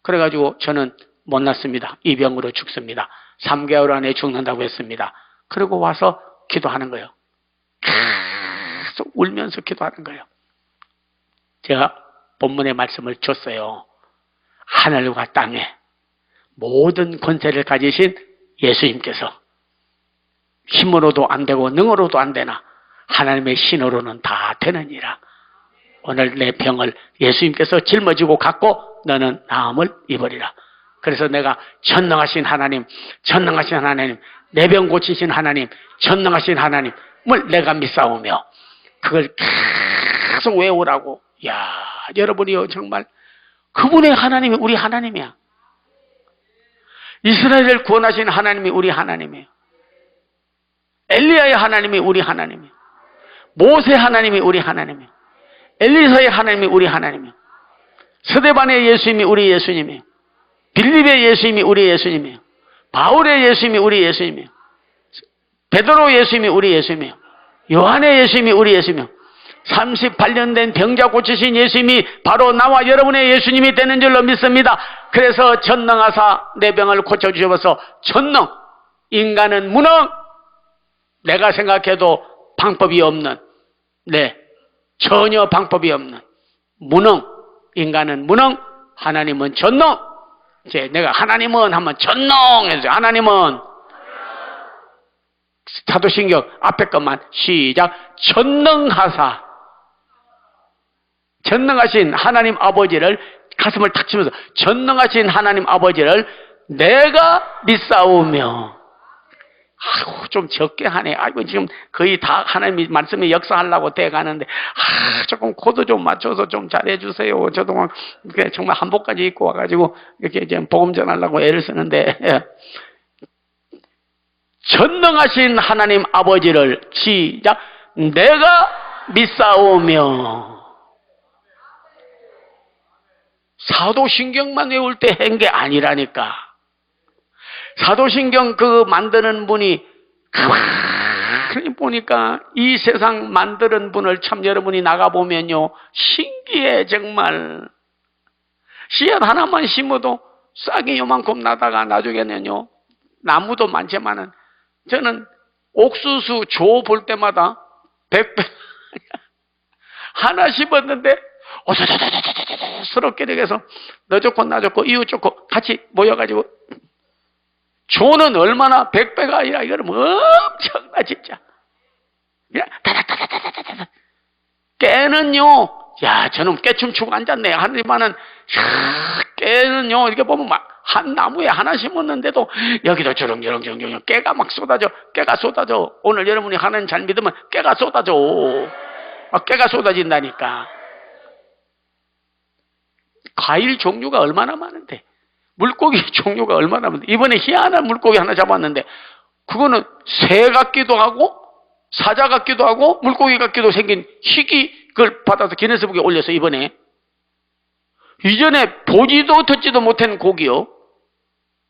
그래가지고 저는 못 났습니다. 이 병으로 죽습니다. 3개월 안에 죽는다고 했습니다. 그리고 와서 기도하는 거예요. 계속 울면서 기도하는 거예요. 제가 본문의 말씀을 줬어요. 하늘과 땅에 모든 권세를 가지신 예수님께서 힘으로도 안 되고 능으로도 안 되나 하나님의 신으로는 다 되느니라. 오늘 내 병을 예수님께서 짊어지고 갖고 너는 나음을 입으리라. 그래서 내가 전능하신 하나님, 내 병 고치신 하나님, 전능하신 하나님을 내가 믿사오며 그걸 계속 외우라고. 야, 여러분이요 정말 그분의 하나님이 우리 하나님이야. 이스라엘을 구원하신 하나님이 우리 하나님이에요. 엘리야의 하나님이 우리 하나님이에요. 모세 하나님이 우리 하나님이에요. 엘리사의 하나님이 우리 예수님이에요. 스데반의 예수님이 우리 예수님이에요. 빌립의 예수님이 우리 예수님이에요. 바울의 예수님이 우리 예수님이에요. 베드로 예수님이 우리 예수님이에요. 요한의 예수님이 우리 예수님이에요. 38년 된 병자 고치신 예수님이 바로 나와 여러분의 예수님이 되는 줄로 믿습니다. 그래서 전능하사 내 병을 고쳐주셔서 전능, 인간은 무능, 내가 생각해도 방법이 없는, 전혀 방법이 없는 무능, 인간은 무능, 하나님은 전능. 내가 하나님은 하면 전능해서 하나님은 사도신경 앞에 것만 시작. 전능하사, 전능하신 하나님 아버지를 가슴을 탁 치면서 전능하신 하나님 아버지를 내가 믿사오며. 아이고 좀 적게 하네. 아이고 지금 거의 다 하나님이 말씀이 역사하려고 돼가는데 조금 코드 좀 맞춰서 좀 잘해주세요. 저도 막 정말 한복까지 입고 와가지고 이렇게 이제 복음 전하려고 애를 쓰는데 전능하신 하나님 아버지를 시작. 내가 믿사오며. 사도신경만 외울 때 한 게 아니라니까. 사도신경 그 만드는 분이 가만히 보니까 이 세상 만드는 분을 참 여러분이 나가보면요 신기해. 정말 씨앗 하나만 심어도 싹이 요만큼 나다가 나중에는요 나무도 많지만은 저는 옥수수 조 볼 때마다 100배 하나 심었는데 스럽게 되게서 너 좋고 나 좋고 이웃 좋고 같이 모여가지고 조는 얼마나 100배가 아니라 이거는 엄청나 진짜. 그냥 다다다다다다다. 깨는요, 야 저놈 깨춤 추고 앉았네 하지만은 깨는요 이렇게 보면 막 한 나무에 하나 심었는데도 여기도 주렁주렁 깨가 막 쏟아져. 깨가 쏟아져. 오늘 여러분이 하나님 잘 믿으면 깨가 쏟아져. 깨가 쏟아진다니까. 과일 종류가 얼마나 많은데, 물고기 종류가 얼마나 많은데, 이번에 희한한 물고기 하나 잡았는데 그거는 새 같기도 하고 사자 같기도 하고 물고기 같기도 생긴 희귀, 그걸 받아서 기네스북에 올려서 이번에. 이전에 보지도 듣지도 못한 고기요.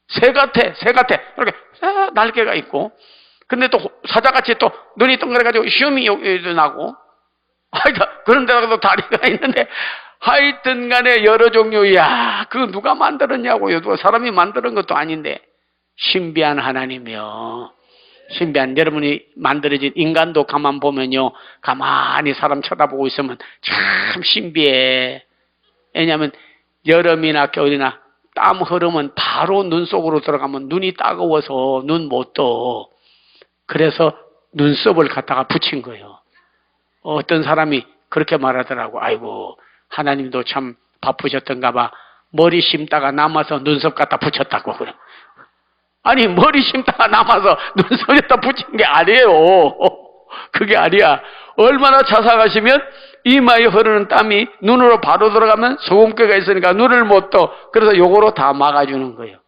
새 같아. 이렇게 날개가 있고, 근데 또 사자같이 또 눈이 동그래가지고 슈미 여기도 나고 하여튼 그런 데다가도 다리가 있는데 하여튼 간에 여러 종류. 야, 그거 누가 만들었냐고요. 누가 사람이 만드는 것도 아닌데. 신비한 하나님이요. 신비한, 여러분이 만들어진 인간도 가만 보면요, 가만히 사람 쳐다보고 있으면 참 신비해. 왜냐하면 여름이나 겨울이나 땀 흐르면 바로 눈 속으로 들어가면 눈이 따가워서 눈 못 떠. 그래서 눈썹을 갖다가 붙인 거예요. 어떤 사람이 그렇게 말하더라고. 아이고, 하나님도 참 바쁘셨던가 봐. 머리 심다가 남아서 눈썹 갖다 붙였다고. 그래. 아니, 머리 심다가 남아서 눈썹에다 붙인 게 아니에요. 그게 아니야. 얼마나 자상하시면 이마에 흐르는 땀이 눈으로 바로 들어가면 소금기가 있으니까 눈을 못 떠. 그래서 요거로 다 막아주는 거예요.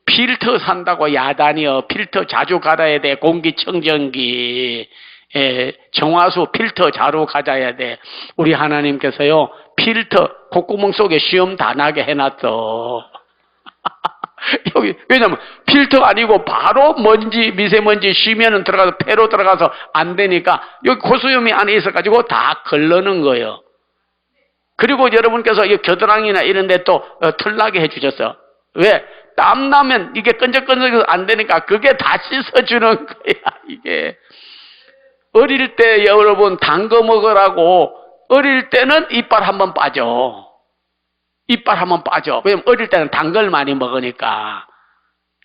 필터 산다고 야단이요. 필터 자주 갈아야 돼. 공기청정기. 정화수 필터 자주 가져야 돼. 우리 하나님께서요, 필터 콧구멍 속에 시험 다 나게 해놨어. 여기, 왜냐면 필터 아니고 바로 먼지, 미세먼지 쉬면은 들어가서 폐로 들어가서 안 되니까 여기 고수염이 안에 있어가지고 다 걸러는 거예요. 그리고 여러분께서 이 겨드랑이나 이런 데 또 털나게 해주셨어요. 왜? 땀 나면 이게 끈적끈적해서 안 되니까 그게 다 씻어주는 거야, 이게. 어릴 때 여러분 단 거 먹으라고 어릴 때는 이빨 한번 빠져. 이빨 한번 빠져. 왜냐면 어릴 때는 단 걸 많이 먹으니까.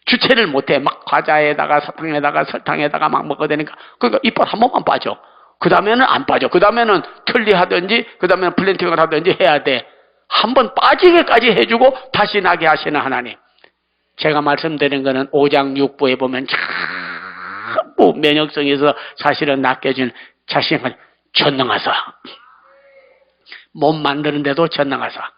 주체를 못해. 막 과자에다가 사탕에다가 설탕에다가 막 먹어야 되니까. 그러니까 이빨 한 번만 빠져. 그 다음에는 안 빠져. 그 다음에는 틀리 하든지, 그 다음에는 플랜팅을 하든지 해야 돼. 한 번 빠지게까지 해주고 다시 나게 하시는 하나님. 제가 말씀드린 거는 5장 6부에 보면 전부 면역성에서 사실은 낚여준 자신을 전능하사. 몸 만드는 데도 전능하사.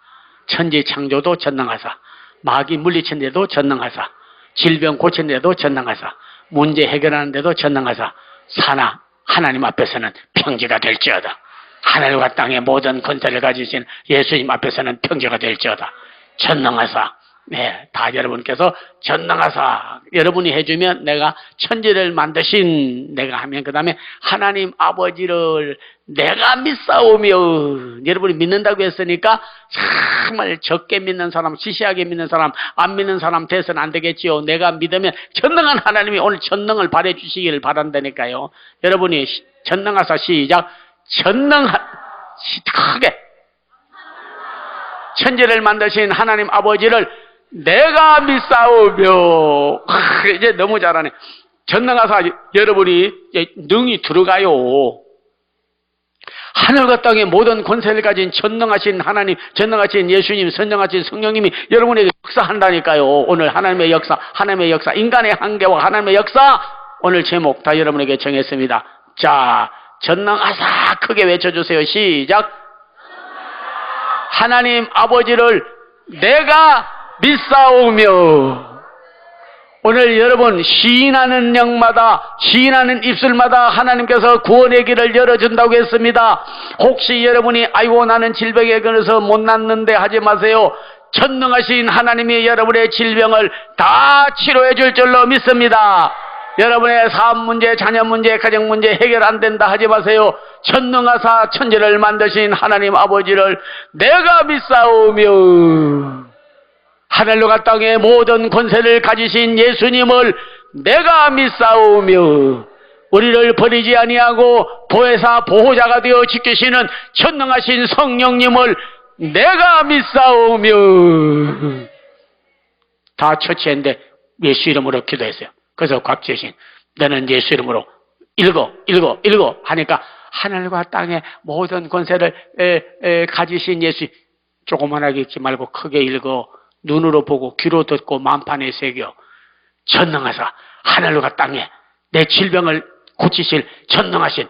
천지 창조도 전능하사. 마귀 물리친 데도 전능하사. 질병 고친 데도 전능하사. 문제 해결하는 데도 전능하사. 사나 하나님 앞에서는 평지가 될지어다. 하늘과 땅의 모든 권세를 가지신 예수님 앞에서는 평지가 될지어다. 전능하사. 네, 다 여러분께서 전능하사. 여러분이 해주면 내가 천지를 만드신 내가 하면 그 다음에 하나님 아버지를 내가 믿사오며. 여러분이 믿는다고 했으니까 정말 적게 믿는 사람, 시시하게 믿는 사람, 안 믿는 사람 돼서는 안 되겠지요. 내가 믿으면 전능한 하나님이 오늘 전능을 발해 주시기를 바란다니까요. 여러분이 전능하사 시작. 전능한, 크게. 천지를 만드신 하나님 아버지를 내가 믿사오며. 이제 너무 잘하네. 전능하사 여러분이 능이 들어가요. 하늘과 땅의 모든 권세를 가진 전능하신 하나님, 전능하신 예수님, 선정하신 성령님이 여러분에게 역사한다니까요. 오늘 하나님의 역사, 인간의 한계와 하나님의 역사, 오늘 제목 다 여러분에게 정했습니다. 자, 전능하사 크게 외쳐주세요. 시작. 하나님 아버지를 내가 믿사오며. 오늘 여러분 시인하는 영마다, 시인하는 입술마다 하나님께서 구원의 길을 열어준다고 했습니다. 혹시 여러분이 아이고 나는 질병에 걸려서 못 낫는데 하지 마세요. 전능하신 하나님이 여러분의 질병을 다 치료해 줄 줄로 믿습니다. 여러분의 사업 문제, 자녀 문제, 가정 문제 해결 안 된다 하지 마세요. 전능하사 천지를 만드신 하나님 아버지를 내가 믿사오며. 하늘과 땅의 모든 권세를 가지신 예수님을 내가 믿사오며. 우리를 버리지 아니하고 보혜사 보호자가 되어 지키시는 전능하신 성령님을 내가 믿사오며. 다 처치했는데 예수 이름으로 기도했어요. 그래서 곽재신 너는 예수 이름으로 읽어 하니까 하늘과 땅의 모든 권세를 가지신 예수, 조그만하게 읽지 말고 크게 읽어. 눈으로 보고 귀로 듣고 만판에 새겨. 전능하사 하늘과 땅에 내 질병을 고치실 전능하사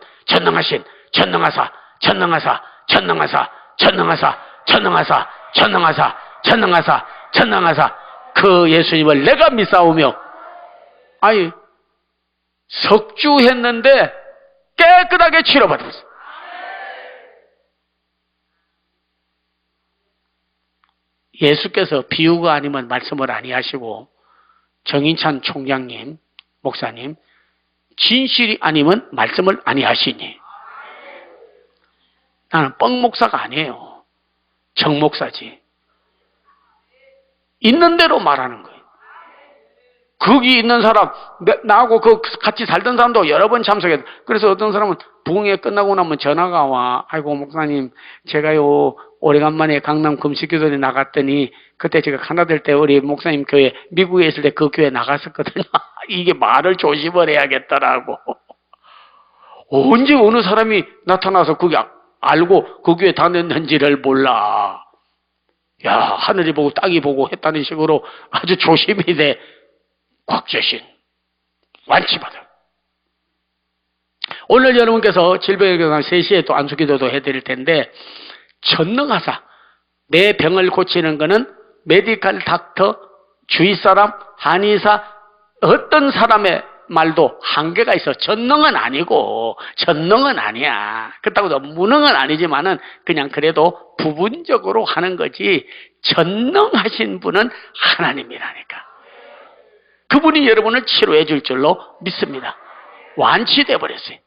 그 예수님을 내가 믿사오며. 아니 석주 했는데 깨끗하게 치료받았어. 예수께서 비유가 아니면 말씀을 아니하시고, 정인찬 총장님, 목사님, 진실이 아니면 말씀을 아니하시니. 나는 뻥 목사가 아니에요. 정 목사지. 있는 대로 말하는 거예요. 거기 있는 사람, 나하고 같이 살던 사람도 여러 번 참석했어. 그래서 어떤 사람은 부흥회 끝나고 나면 전화가 와. 아이고, 목사님, 제가요, 오래간만에 강남 금식교도에 나갔더니, 그때 제가 가나다 때 우리 목사님 교회, 미국에 있을 때 그 교회 나갔었거든요. 이게 말을 조심을 해야겠더라고. 언제 어느 사람이 나타나서 그게 알고 그 교회 다녔는지를 몰라. 야, 하늘이 보고 땅이 보고 했다는 식으로 아주 조심히 돼. 곽재신 완치받아. 오늘 여러분께서 질병에 관한 3시에 또 안수기도도 해드릴 텐데, 전능하사 내 병을 고치는 것은 메디컬 닥터, 주위 사람, 한의사, 어떤 사람의 말도 한계가 있어. 전능은 아니고, 전능은 아니야. 그렇다고 해서 무능은 아니지만은 그냥 그래도 부분적으로 하는 거지, 전능하신 분은 하나님이라니까. 그분이 여러분을 치료해 줄 줄로 믿습니다. 완치돼 버렸어요.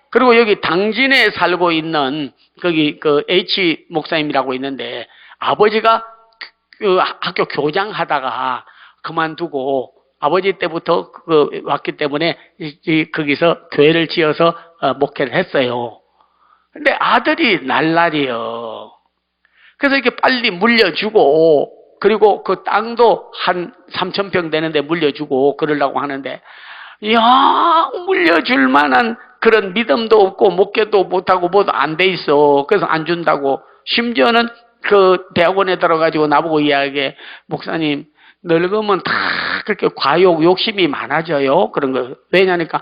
그리고 여기 당진에 살고 있는 거기 H 목사님이라고 있는데, 아버지가 그 학교 교장 하다가 그만두고 아버지 때부터 왔기 때문에 거기서 교회를 지어서 목회를 했어요. 근데 아들이 날라리요. 그래서 이렇게 빨리 물려주고, 그리고 그 땅도 한 3,000평 되는데 물려주고 그러려고 하는데, 물려줄 만한 그런 믿음도 없고 목회도 못하고 뭐도 안 돼 있어. 그래서 안 준다고. 심지어는 그 대학원에 들어가지고 나보고 이야기해. 목사님, 늙으면 다 그렇게 과욕, 욕심이 많아져요. 그런 거. 왜냐니까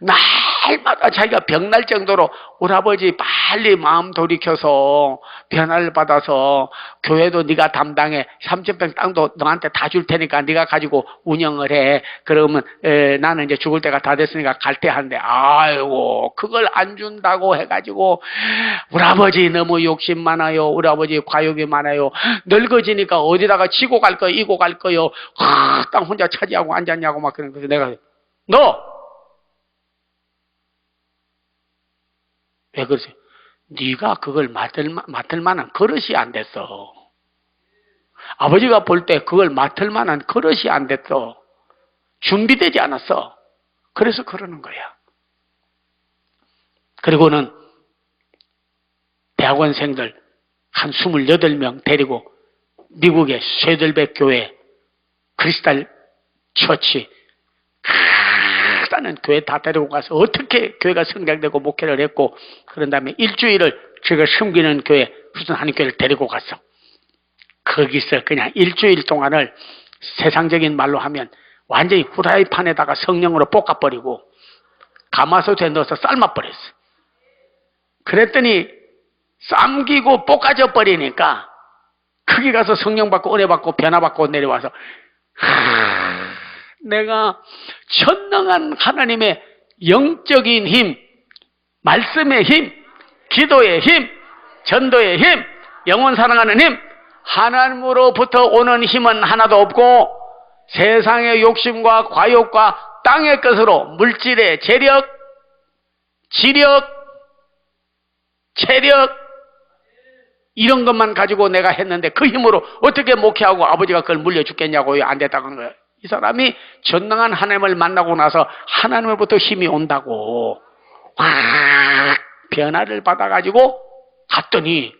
날마다 자기가 병날 정도로 우리 아버지 빨리 마음 돌이켜서 변화를 받아서 교회도 네가 담당해. 3,000평 땅도 너한테 다 줄 테니까 네가 가지고 운영을 해. 그러면 나는 이제 죽을 때가 다 됐으니까 갈퇴한대. 아이고, 그걸 안 준다고 해가지고 우리 아버지 너무 욕심 많아요. 우리 아버지 과욕이 많아요. 늙어지니까 어디다가 지고 갈 거요, 이고 갈 거요. 땅 혼자 차지하고 앉았냐고 막 그런 거서 내가, 너 왜 그러세요? 네가 그걸 맡을 만한 그릇이 안 됐어. 아버지가 볼 때 그걸 맡을 만한 그릇이 안 됐어. 준비되지 않았어. 그래서 그러는 거야. 그리고는 대학원생들 한 28명 데리고 미국의 쇠들백 교회 크리스탈 처치 크다는 교회 다 데리고 가서 어떻게 교회가 성장되고 목회를 했고, 그런 다음에 일주일을 제가 섬기는 교회 무슨 한인교회를 데리고 갔어. 거기서 그냥 일주일 동안을 세상적인 말로 하면 완전히 후라이팬에다가 성령으로 볶아버리고 가마솥에 넣어서 삶아버렸어. 그랬더니 삶기고 볶아져 버리니까 거기 가서 성령 받고 은혜 받고 변화 받고 내려와서, 내가 전능한 하나님의 영적인 힘, 말씀의 힘, 기도의 힘, 전도의 힘, 영혼 사랑하는 힘, 하나님으로부터 오는 힘은 하나도 없고 세상의 욕심과 과욕과 땅의 것으로 물질의 재력, 지력, 체력 이런 것만 가지고 내가 했는데 그 힘으로 어떻게 목회하고 아버지가 그걸 물려주겠냐고요. 안 됐다고 하는 거예요. 이 사람이 전능한 하나님을 만나고 나서 하나님으로부터 힘이 온다고 변화를 받아가지고 갔더니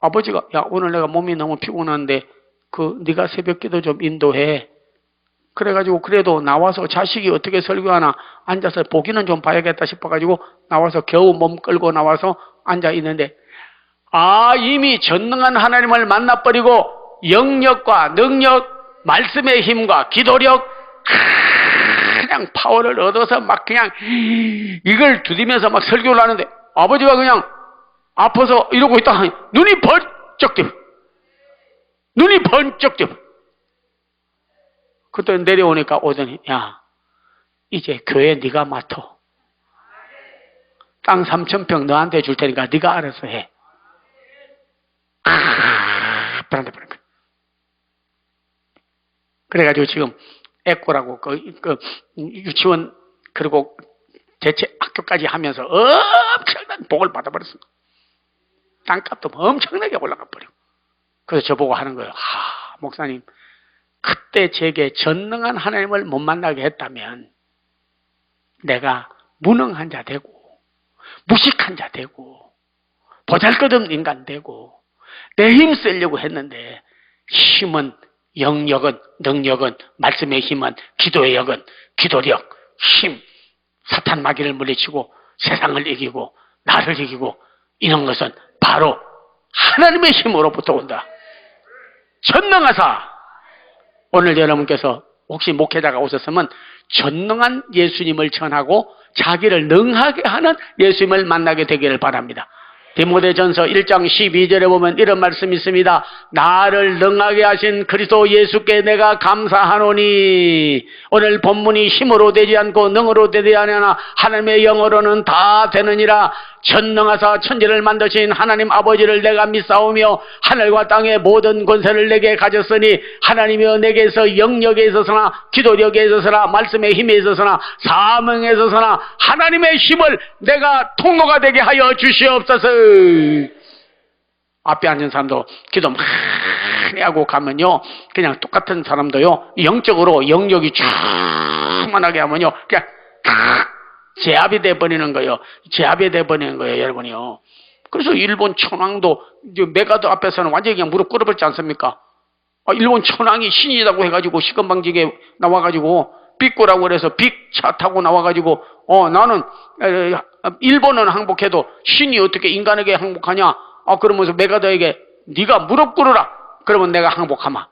아버지가, 야, 오늘 내가 몸이 너무 피곤한데 네가 새벽기도 좀 인도해. 그래가지고 그래도 나와서 자식이 어떻게 설교하나 앉아서 보기는 좀 봐야겠다 싶어가지고 나와서 겨우 몸 끌고 나와서 앉아 있는데, 이미 전능한 하나님을 만나버리고 영력과 능력, 말씀의 힘과 기도력, 그냥 파워를 얻어서 막 그냥 이걸 두드리면서 막 설교를 하는데, 아버지가 그냥 아파서 이러고 있다 하니 눈이 번쩍 뜨고 눈이 번쩍 뜨고 그때 내려오니까 오더니, 야, 이제 교회 네가 맡어. 땅 3,000평 너한테 줄 테니까 네가 알아서 해. 그런데 그래가지고 지금 에코라고 유치원 그리고 대체 학교까지 하면서 엄청난 복을 받아버렸습니다. 땅값도 엄청나게 올라가 버리고. 그래서 저보고 하는 거예요. 목사님, 그때 제게 전능한 하나님을 못 만나게 했다면 내가 무능한 자 되고 무식한 자 되고 보잘것없는 인간 되고 내 힘 쓰려고 했는데, 힘은 영역은, 능력은, 말씀의 힘은, 기도의 역은, 기도력, 힘, 사탄 마귀를 물리치고 세상을 이기고 나를 이기고, 이런 것은 바로 하나님의 힘으로부터 온다. 전능하사. 오늘 여러분께서 혹시 목회자가 오셨으면 전능한 예수님을 전하고 자기를 능하게 하는 예수님을 만나게 되기를 바랍니다. 디모데전서 1장 12절에 보면 이런 말씀이 있습니다. 나를 능하게 하신 그리스도 예수께 내가 감사하노니. 오늘 본문이 힘으로 되지 않고 능으로 되지 않으나 하나님의 영으로는 다 되느니라. 전능하사 천지를 만드신 하나님 아버지를 내가 믿사오며 하늘과 땅의 모든 권세를 내게 가졌으니 하나님이여 내게서 영역에 있어서나 기도력에 있어서나 말씀의 힘에 있어서나 사명에 있어서나 하나님의 힘을 내가 통로가 되게 하여 주시옵소서. 앞에 앉은 사람도 기도 많이 하고 가면요, 그냥 똑같은 사람도요, 영적으로 영역이 충만하게 하면요, 그냥 제압이 돼버리는 거예요. 제압이 돼버리는 거예요, 여러분이요. 그래서 일본 천황도 메가드 앞에서는 완전히 그냥 무릎 꿇어버리지 않습니까? 일본 천황이 신이라고 해가지고 시건방지게 나와가지고 빅구라고 그래서 빅차 타고 나와가지고 나는 일본은 항복해도 신이 어떻게 인간에게 항복하냐? 그러면서 메가드에게 네가 무릎 꿇으라. 그러면 내가 항복하마.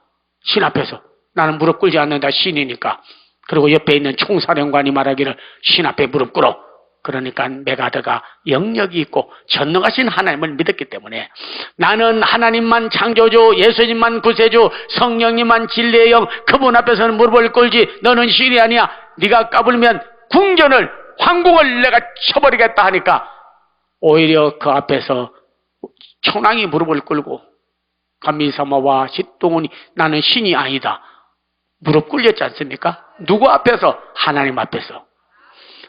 신 앞에서. 나는 무릎 꿇지 않는다. 신이니까. 그리고 옆에 있는 총사령관이 말하기를 신 앞에 무릎 꿇어. 그러니까 메가드가 영역이 있고 전능하신 하나님을 믿었기 때문에 나는 하나님만 창조주, 예수님만 구세주, 성령님만 진리의 영, 그분 앞에서는 무릎을 꿇지. 너는 신이 아니야. 네가 까불면 궁전을, 황궁을 내가 쳐버리겠다 하니까 오히려 그 앞에서 천황이 무릎을 꿇고 감미사마와 시동훈이 나는 신이 아니다. 무릎 꿇렸지 않습니까? 누구 앞에서? 하나님 앞에서.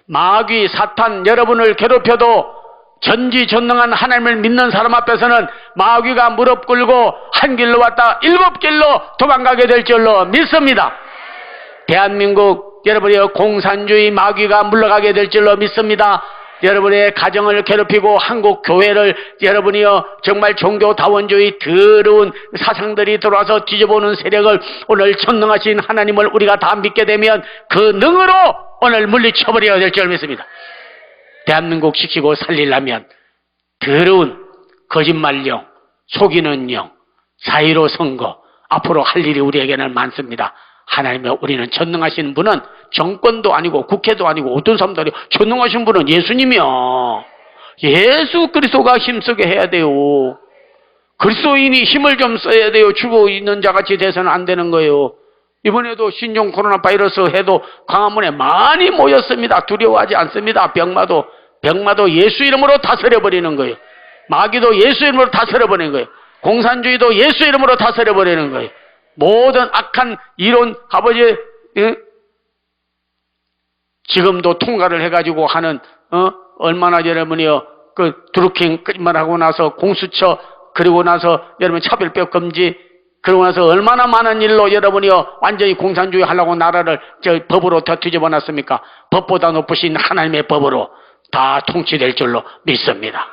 마귀, 사탄 여러분을 괴롭혀도 전지전능한 하나님을 믿는 사람 앞에서는 마귀가 무릎 꿇고 한 길로 왔다 7길로 도망가게 될 줄로 믿습니다. 대한민국 여러분의 공산주의 마귀가 물러가게 될 줄로 믿습니다. 여러분의 가정을 괴롭히고 한국 교회를 여러분이요 정말 종교다원주의 더러운 사상들이 들어와서 뒤져보는 세력을 오늘 전능하신 하나님을 우리가 다 믿게 되면 그 능으로 오늘 물리쳐버려야 될 줄 믿습니다. 대한민국 지키고 살리려면 더러운 거짓말령, 속이는 영, 사이로 선거, 앞으로 할 일이 우리에게는 많습니다. 하나님의 우리는 전능하신 분은 정권도 아니고 국회도 아니고 어떤 사람도 아니고 전능하신 분은 예수님이요. 예수 그리스도가 힘쓰게 해야 돼요. 그리스도인이 힘을 좀 써야 돼요. 죽어 있는 자같이 돼서는 안 되는 거예요. 이번에도 신종 코로나 바이러스 해도 광화문에 많이 모였습니다. 두려워하지 않습니다. 병마도 예수 이름으로 다스려버리는 거예요. 마귀도 예수 이름으로 다스려버리는 거예요. 공산주의도 예수 이름으로 다스려버리는 거예요. 모든 악한 이론 아버지 지금도 통과를 해가지고 하는 얼마나 여러분이요 그 드루킹 끝만 하고 나서 공수처 그리고 나서 여러분 차별법 금지 그러고 나서 얼마나 많은 일로 여러분이요 완전히 공산주의 하려고 나라를 법으로 다 뒤집어 놨습니까? 법보다 높으신 하나님의 법으로 다 통치될 줄로 믿습니다.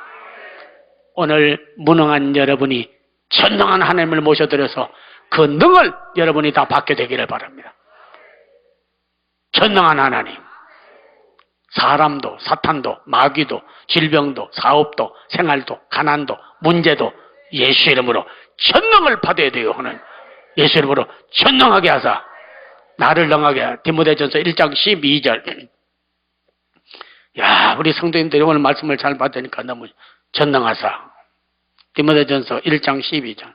오늘 무능한 여러분이 전능한 하나님을 모셔드려서 그 능을 여러분이 다 받게 되기를 바랍니다. 전능한 하나님. 사람도, 사탄도, 마귀도, 질병도, 사업도, 생활도, 가난도, 문제도 예수 이름으로 전능을 받아야 돼요. 하는 예수 이름으로 전능하게 하사 나를 능하게 하사. 디모데전서 1장 12절. 야, 우리 성도님들이 오늘 말씀을 잘 받으니까 너무 전능하사. 디모데전서 1장 12절.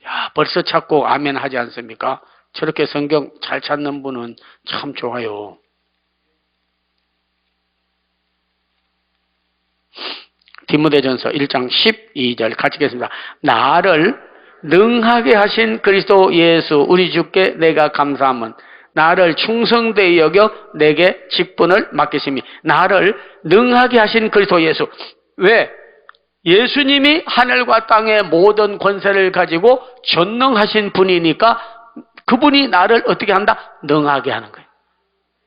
야, 벌써 찾고 아멘 하지 않습니까? 저렇게 성경 잘 찾는 분은 참 좋아요. 디모데전서 1장 12절 같이 읽겠습니다. 나를 능하게 하신 그리스도 예수 우리 주께 내가 감사함은 나를 충성되이 여겨 내게 직분을 맡기심이. 나를 능하게 하신 그리스도 예수. 왜? 예수님이 하늘과 땅의 모든 권세를 가지고 전능하신 분이니까 그분이 나를 어떻게 한다? 능하게 하는 거예요.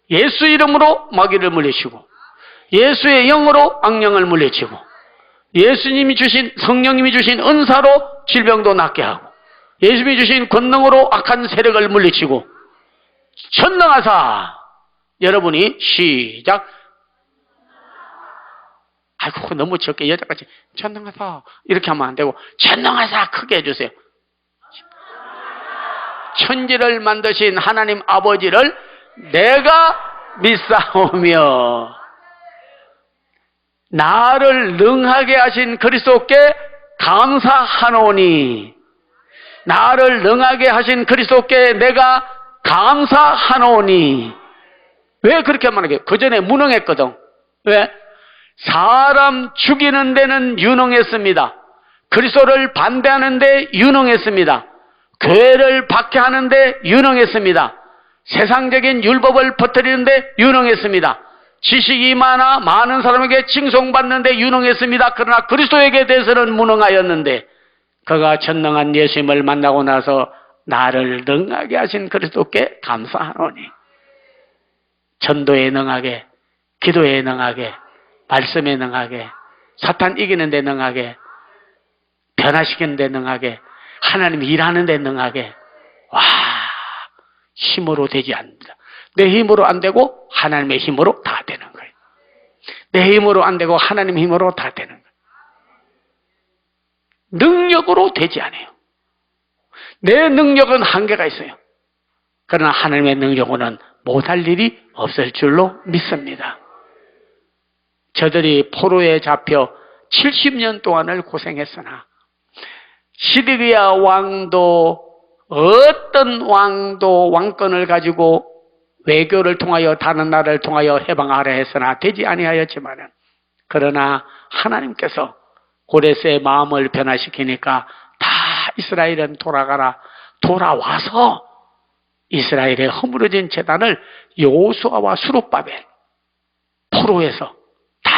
예수 이름으로 마귀를 물리치고, 예수의 영으로 악령을 물리치고, 예수님이 주신, 성령님이 주신 은사로 질병도 낫게 하고, 예수님이 주신 권능으로 악한 세력을 물리치고, 전능하사. 여러분이 시작. 아이고, 너무 적게 여자같이 전능하사 이렇게 하면 안 되고, 전능하사 크게 해주세요. 천지를 만드신 하나님 아버지를 내가 믿사오며 나를 능하게 하신 그리스도께 감사하노니, 나를 능하게 하신 그리스도께 내가 감사하노니. 왜 그렇게 말하게? 그 전에 무능했거든. 왜? 사람 죽이는 데는 유능했습니다. 그리스도를 반대하는 데 유능했습니다. 교회를 박해하는 데 유능했습니다. 세상적인 율법을 퍼뜨리는 데 유능했습니다. 지식이 많은 사람에게 칭송받는 데 유능했습니다. 그러나 그리스도에게 대해서는 무능하였는데, 그가 전능한 예수님을 만나고 나서 나를 능하게 하신 그리스도께 감사하노니. 전도에 능하게, 기도에 능하게, 말씀에 능하게, 사탄 이기는 데 능하게, 변화시키는 데 능하게, 하나님 일하는 데 능하게. 와, 힘으로 되지 않습니다. 내 힘으로 안 되고 하나님의 힘으로 다 되는 거예요. 내 힘으로 안 되고 하나님의 힘으로 다 되는 거예요. 능력으로 되지 않아요. 내 능력은 한계가 있어요. 그러나 하나님의 능력으로는 못할 일이 없을 줄로 믿습니다. 저들이 포로에 잡혀 70년 동안을 고생했으나 시드기야 왕도 어떤 왕도 왕권을 가지고 외교를 통하여 다른 나라를 통하여 해방하려 했으나 되지 아니하였지만, 그러나 하나님께서 고레스의 마음을 변화시키니까 다 이스라엘은 돌아가라. 돌아와서 이스라엘의 허물어진 재단을 여호수아와 스룹바벨 포로에서 다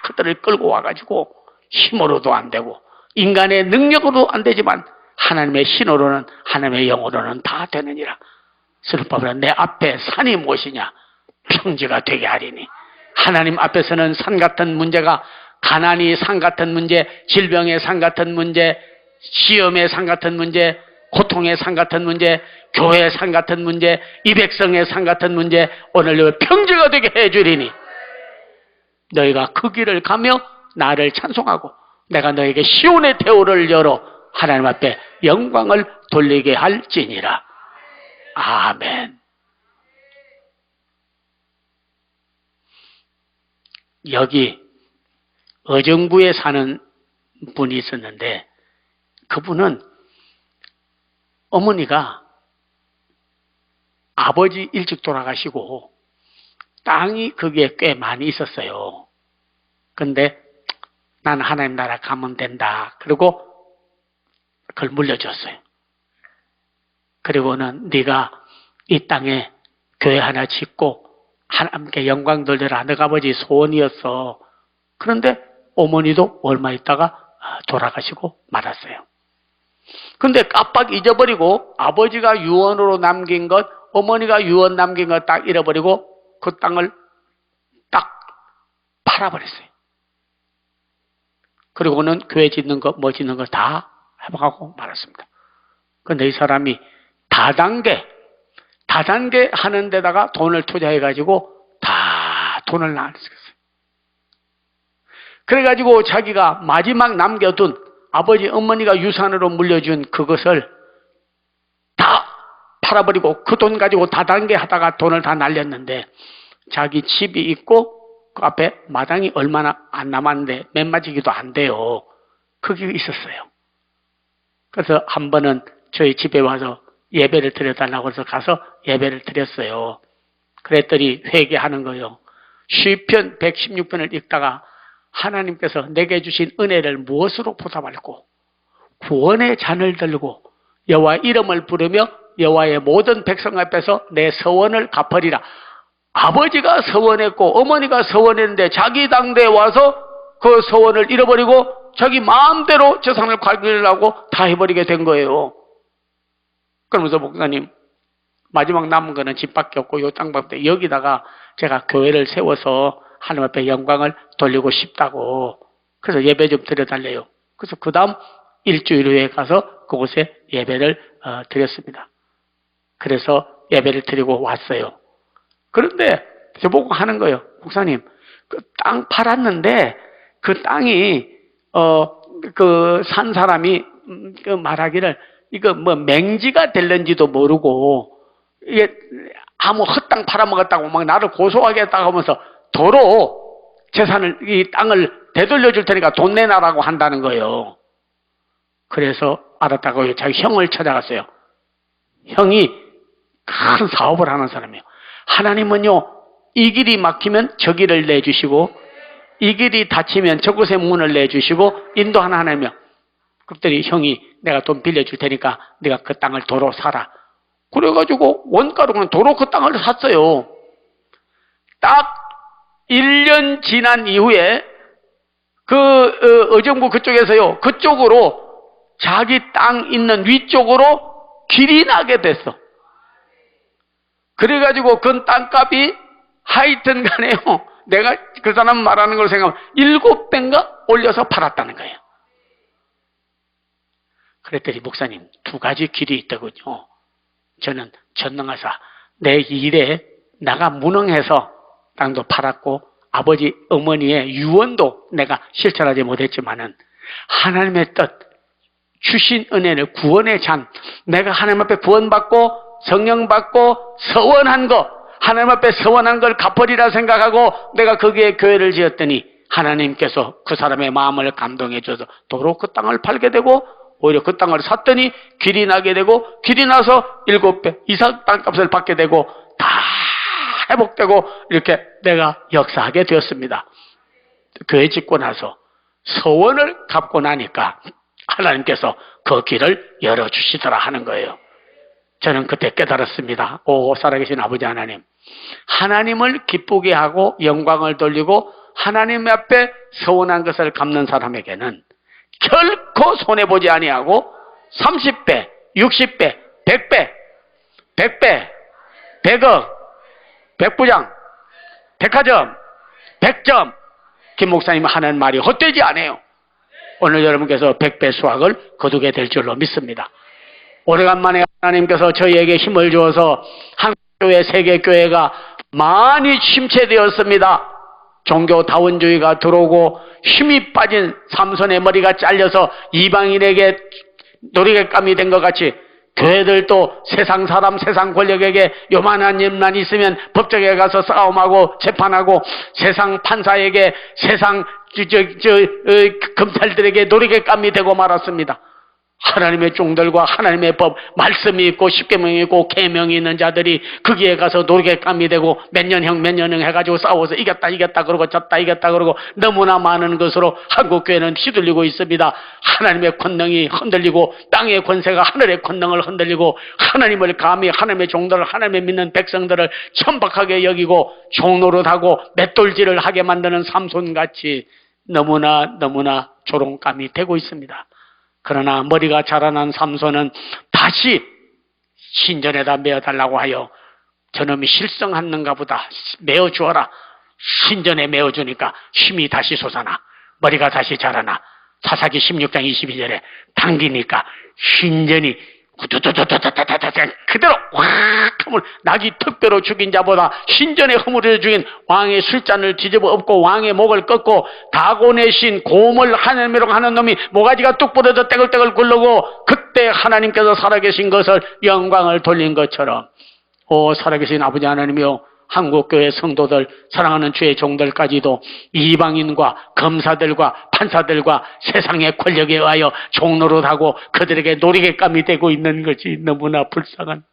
그들을 끌고 와가지고 힘으로도 안 되고 인간의 능력으로 안 되지만 하나님의 신으로는, 하나님의 영으로는 다 되느니라. 스룹바벨은 내 앞에 산이 무엇이냐? 평지가 되게 하리니. 하나님 앞에서는 산 같은 문제가, 가난이 산 같은 문제, 질병의 산 같은 문제, 시험의 산 같은 문제, 고통의 산 같은 문제, 교회의 산 같은 문제, 이 백성의 산 같은 문제, 오늘 평지가 되게 해주리니 너희가 그 길을 가며 나를 찬송하고 내가 너에게 시온의 대오를 열어 하나님 앞에 영광을 돌리게 할지니라. 아멘. 여기 어정부에 사는 분이 있었는데, 그분은 어머니가 아버지 일찍 돌아가시고 땅이 거기에 꽤 많이 있었어요. 근데 난 하나님 나라 가면 된다. 그리고 그걸 물려줬어요. 그리고는 네가 이 땅에 교회 하나 짓고 하나님께 영광 돌려라. 너가 아버지 소원이었어. 그런데 어머니도 얼마 있다가 돌아가시고 말았어요. 근데 깜빡 잊어버리고 아버지가 유언으로 남긴 것, 어머니가 유언 남긴 것 딱 잃어버리고 그 땅을 딱 팔아버렸어요. 그리고는 교회 짓는 거, 뭐 짓는 거 다 해먹하고 말았습니다. 그런데 이 사람이 다단계 하는 데다가 돈을 투자해가지고 다 돈을 나눴어요. 그래가지고 자기가 마지막 남겨둔 아버지, 어머니가 유산으로 물려준 그것을 다 팔아버리고 그 돈 가지고 다단계 하다가 돈을 다 날렸는데, 자기 집이 있고 그 앞에 마당이 얼마나 안 남았는데 몇 마지기도 안 돼요. 그게 있었어요. 그래서 한 번은 저희 집에 와서 예배를 드려달라고 해서 가서 예배를 드렸어요. 그랬더니 회개하는 거예요. 시편 116편을 읽다가 하나님께서 내게 주신 은혜를 무엇으로 보답할꼬? 구원의 잔을 들고 여호와 이름을 부르며 여호와의 모든 백성 앞에서 내 서원을 갚으리라. 아버지가 서원했고 어머니가 서원했는데 자기 당대에 와서 그 서원을 잃어버리고 자기 마음대로 재산을 관리하려고 다 해버리게 된 거예요. 그러면서 목사님, 마지막 남은 거는 집밖에 없고 요 땅밖에 없고 여기다가 제가 교회를 세워서 하나님 앞에 영광을 돌리고 싶다고, 그래서 예배 좀 드려달래요. 그래서 그 다음 일주일 후에 가서 그곳에 예배를 드렸습니다. 그래서 예배를 드리고 왔어요. 그런데 저보고 하는 거예요. 목사님, 그 땅 팔았는데 그 땅이 그 산 사람이 그 말하기를 이거 뭐 맹지가 될는지도 모르고 이게 아무 헛땅 팔아먹었다고 막 나를 고소하겠다고 하면서 도로 재산을, 이 땅을 되돌려 줄 테니까 돈 내놔라고 한다는 거예요. 그래서 알았다고 자기 형을 찾아갔어요. 형이 큰 사업을 하는 사람이에요. 하나님은요, 이 길이 막히면 저 길을 내주시고 이 길이 닫히면 저곳에 문을 내주시고 인도하는 하나님이요. 그랬더니 형이 내가 돈 빌려줄 테니까 네가 그 땅을 도로 사라. 그래가지고 원가로 도로 그 땅을 샀어요. 딱 1년 지난 이후에 그 의정부 그쪽에서요, 그쪽으로 자기 땅 있는 위쪽으로 길이 나게 됐어. 그래가지고 그 땅값이 하여튼 간에요, 내가 그 사람 말하는 걸 생각하면 7배인가 올려서 팔았다는 거예요. 그랬더니 목사님, 2가지 길이 있더군요. 저는 전능하사 내 일에 나가 무능해서 땅도 팔았고 아버지 어머니의 유언도 내가 실천하지 못했지만은 하나님의 뜻, 주신 은혜를, 구원의 잔, 내가 하나님 앞에 구원받고 성령 받고 서원한 거, 하나님 앞에 서원한 걸 갚으리라 생각하고 내가 거기에 교회를 지었더니 하나님께서 그 사람의 마음을 감동해 줘서 도로 그 땅을 팔게 되고 오히려 그 땅을 샀더니 길이 나게 되고 길이 나서 7배 이상 땅값을 받게 되고 다 회복되고 이렇게 내가 역사하게 되었습니다. 교회 짓고 나서 서원을 갚고 나니까 하나님께서 그 길을 열어주시더라 하는 거예요. 저는 그때 깨달았습니다. 오, 살아계신 아버지 하나님, 하나님을 기쁘게 하고 영광을 돌리고 하나님 앞에 서원한 것을 갚는 사람에게는 결코 손해보지 아니하고 30배, 60배, 100배, 100배, 100억, 백부장, 백화점, 100점, 김 목사님 하는 말이 헛되지 않아요. 오늘 여러분께서 100배 수확을 거두게 될 줄로 믿습니다. 오래간만에 하나님께서 저희에게 힘을 주어서 한국교회, 세계교회가 많이 침체되었습니다. 종교다원주의가 들어오고 힘이 빠진 삼손의 머리가 잘려서 이방인에게 놀이개감이 된 것 같이 교회들도 세상 사람, 세상 권력에게 요만한 일만 있으면 법정에 가서 싸움하고 재판하고 세상 판사에게, 세상 검찰들에게 놀이개감이 되고 말았습니다. 하나님의 종들과 하나님의 법, 말씀이 있고 십계명이 있고 계명이 있는 자들이 거기에 가서 놀이개감이 되고 몇 년형 해가지고 싸워서 이겼다 그러고 졌다 이겼다 그러고 너무나 많은 것으로 한국교회는 휘둘리고 있습니다. 하나님의 권능이 흔들리고 땅의 권세가 하늘의 권능을 흔들리고 하나님을 감히 하나님의 종들을, 하나님의 믿는 백성들을 천박하게 여기고 종노릇하고 맷돌질을 하게 만드는 삼손같이 너무나 조롱감이 되고 있습니다. 그러나 머리가 자라난 삼손은 다시 신전에다 메어달라고 하여 저놈이 실성하는가 보다 메어주어라. 신전에 메어주니까 힘이 다시 솟아나 머리가 다시 자라나 사사기 16장 22절에 당기니까 신전이 그대로 확 하면 낙이 특배로 죽인 자보다 신전에 허물어 죽인 왕의 술잔을 뒤집어 엎고 왕의 목을 꺾고 다곤의 신 곰을 하늘미로 하는 놈이 모가지가 뚝 부러져 떼글떼글 굴르고 그때 하나님께서 살아계신 것을 영광을 돌린 것처럼 오 살아계신 아버지 하나님이여, 한국교회 성도들, 사랑하는 주의 종들까지도 이방인과 검사들과 판사들과 세상의 권력에 의하여 종노릇하고 그들에게 놀이개감이 되고 있는 것이 너무나 불쌍한,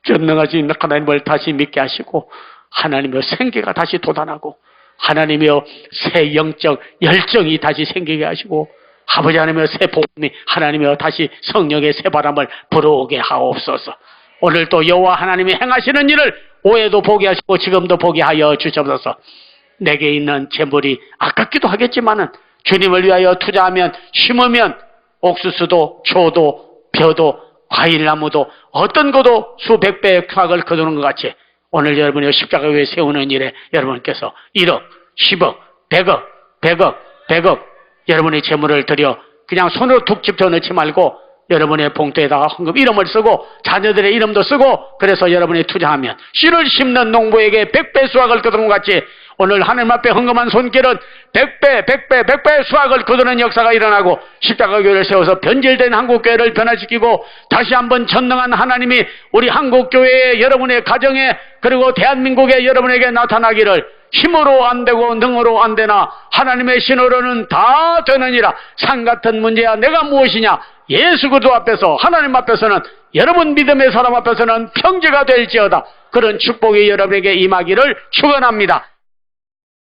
전능하신 하나님을 다시 믿게 하시고 하나님의 생기가 다시 돋아나고 하나님의 새 영적 열정이 다시 생기게 하시고 아버지 하나님의 새 복음이 하나님의 다시 성령의 새 바람을 불어오게 하옵소서. 오늘도 여호와 하나님이 행하시는 일을 올해도 보게 하시고 지금도 보게 하여 주옵소서. 내게 있는 재물이 아깝기도 하겠지만은 주님을 위하여 투자하면, 심으면 옥수수도 초도 벼도 과일나무도 어떤 것도 수백 배의 수확을 거두는 것 같이 오늘 여러분이 십자가 위에 세우는 일에 여러분께서 1억, 10억, 100억, 100억, 100억 여러분의 재물을 들여 그냥 손으로 툭 집혀 넣지 말고 여러분의 봉투에다가 헌금 이름을 쓰고 자녀들의 이름도 쓰고, 그래서 여러분이 투자하면 씨를 심는 농부에게 100배 수확을 거두는 것 같이 오늘 하나님 앞에 헌금한 손길은 100배, 100배, 100배 수확을 거두는 역사가 일어나고 십자가 교회를 세워서 변질된 한국교회를 변화시키고 다시 한번 전능한 하나님이 우리 한국교회에, 여러분의 가정에, 그리고 대한민국에 여러분에게 나타나기를, 힘으로 안 되고 능으로 안 되나 하나님의 신으로는 다 되느니라. 산 같은 문제야 내가 무엇이냐. 예수 그리스도 앞에서, 하나님 앞에서는, 여러분 믿음의 사람 앞에서는 평지가 될지어다. 그런 축복이 여러분에게 임하기를 축원합니다.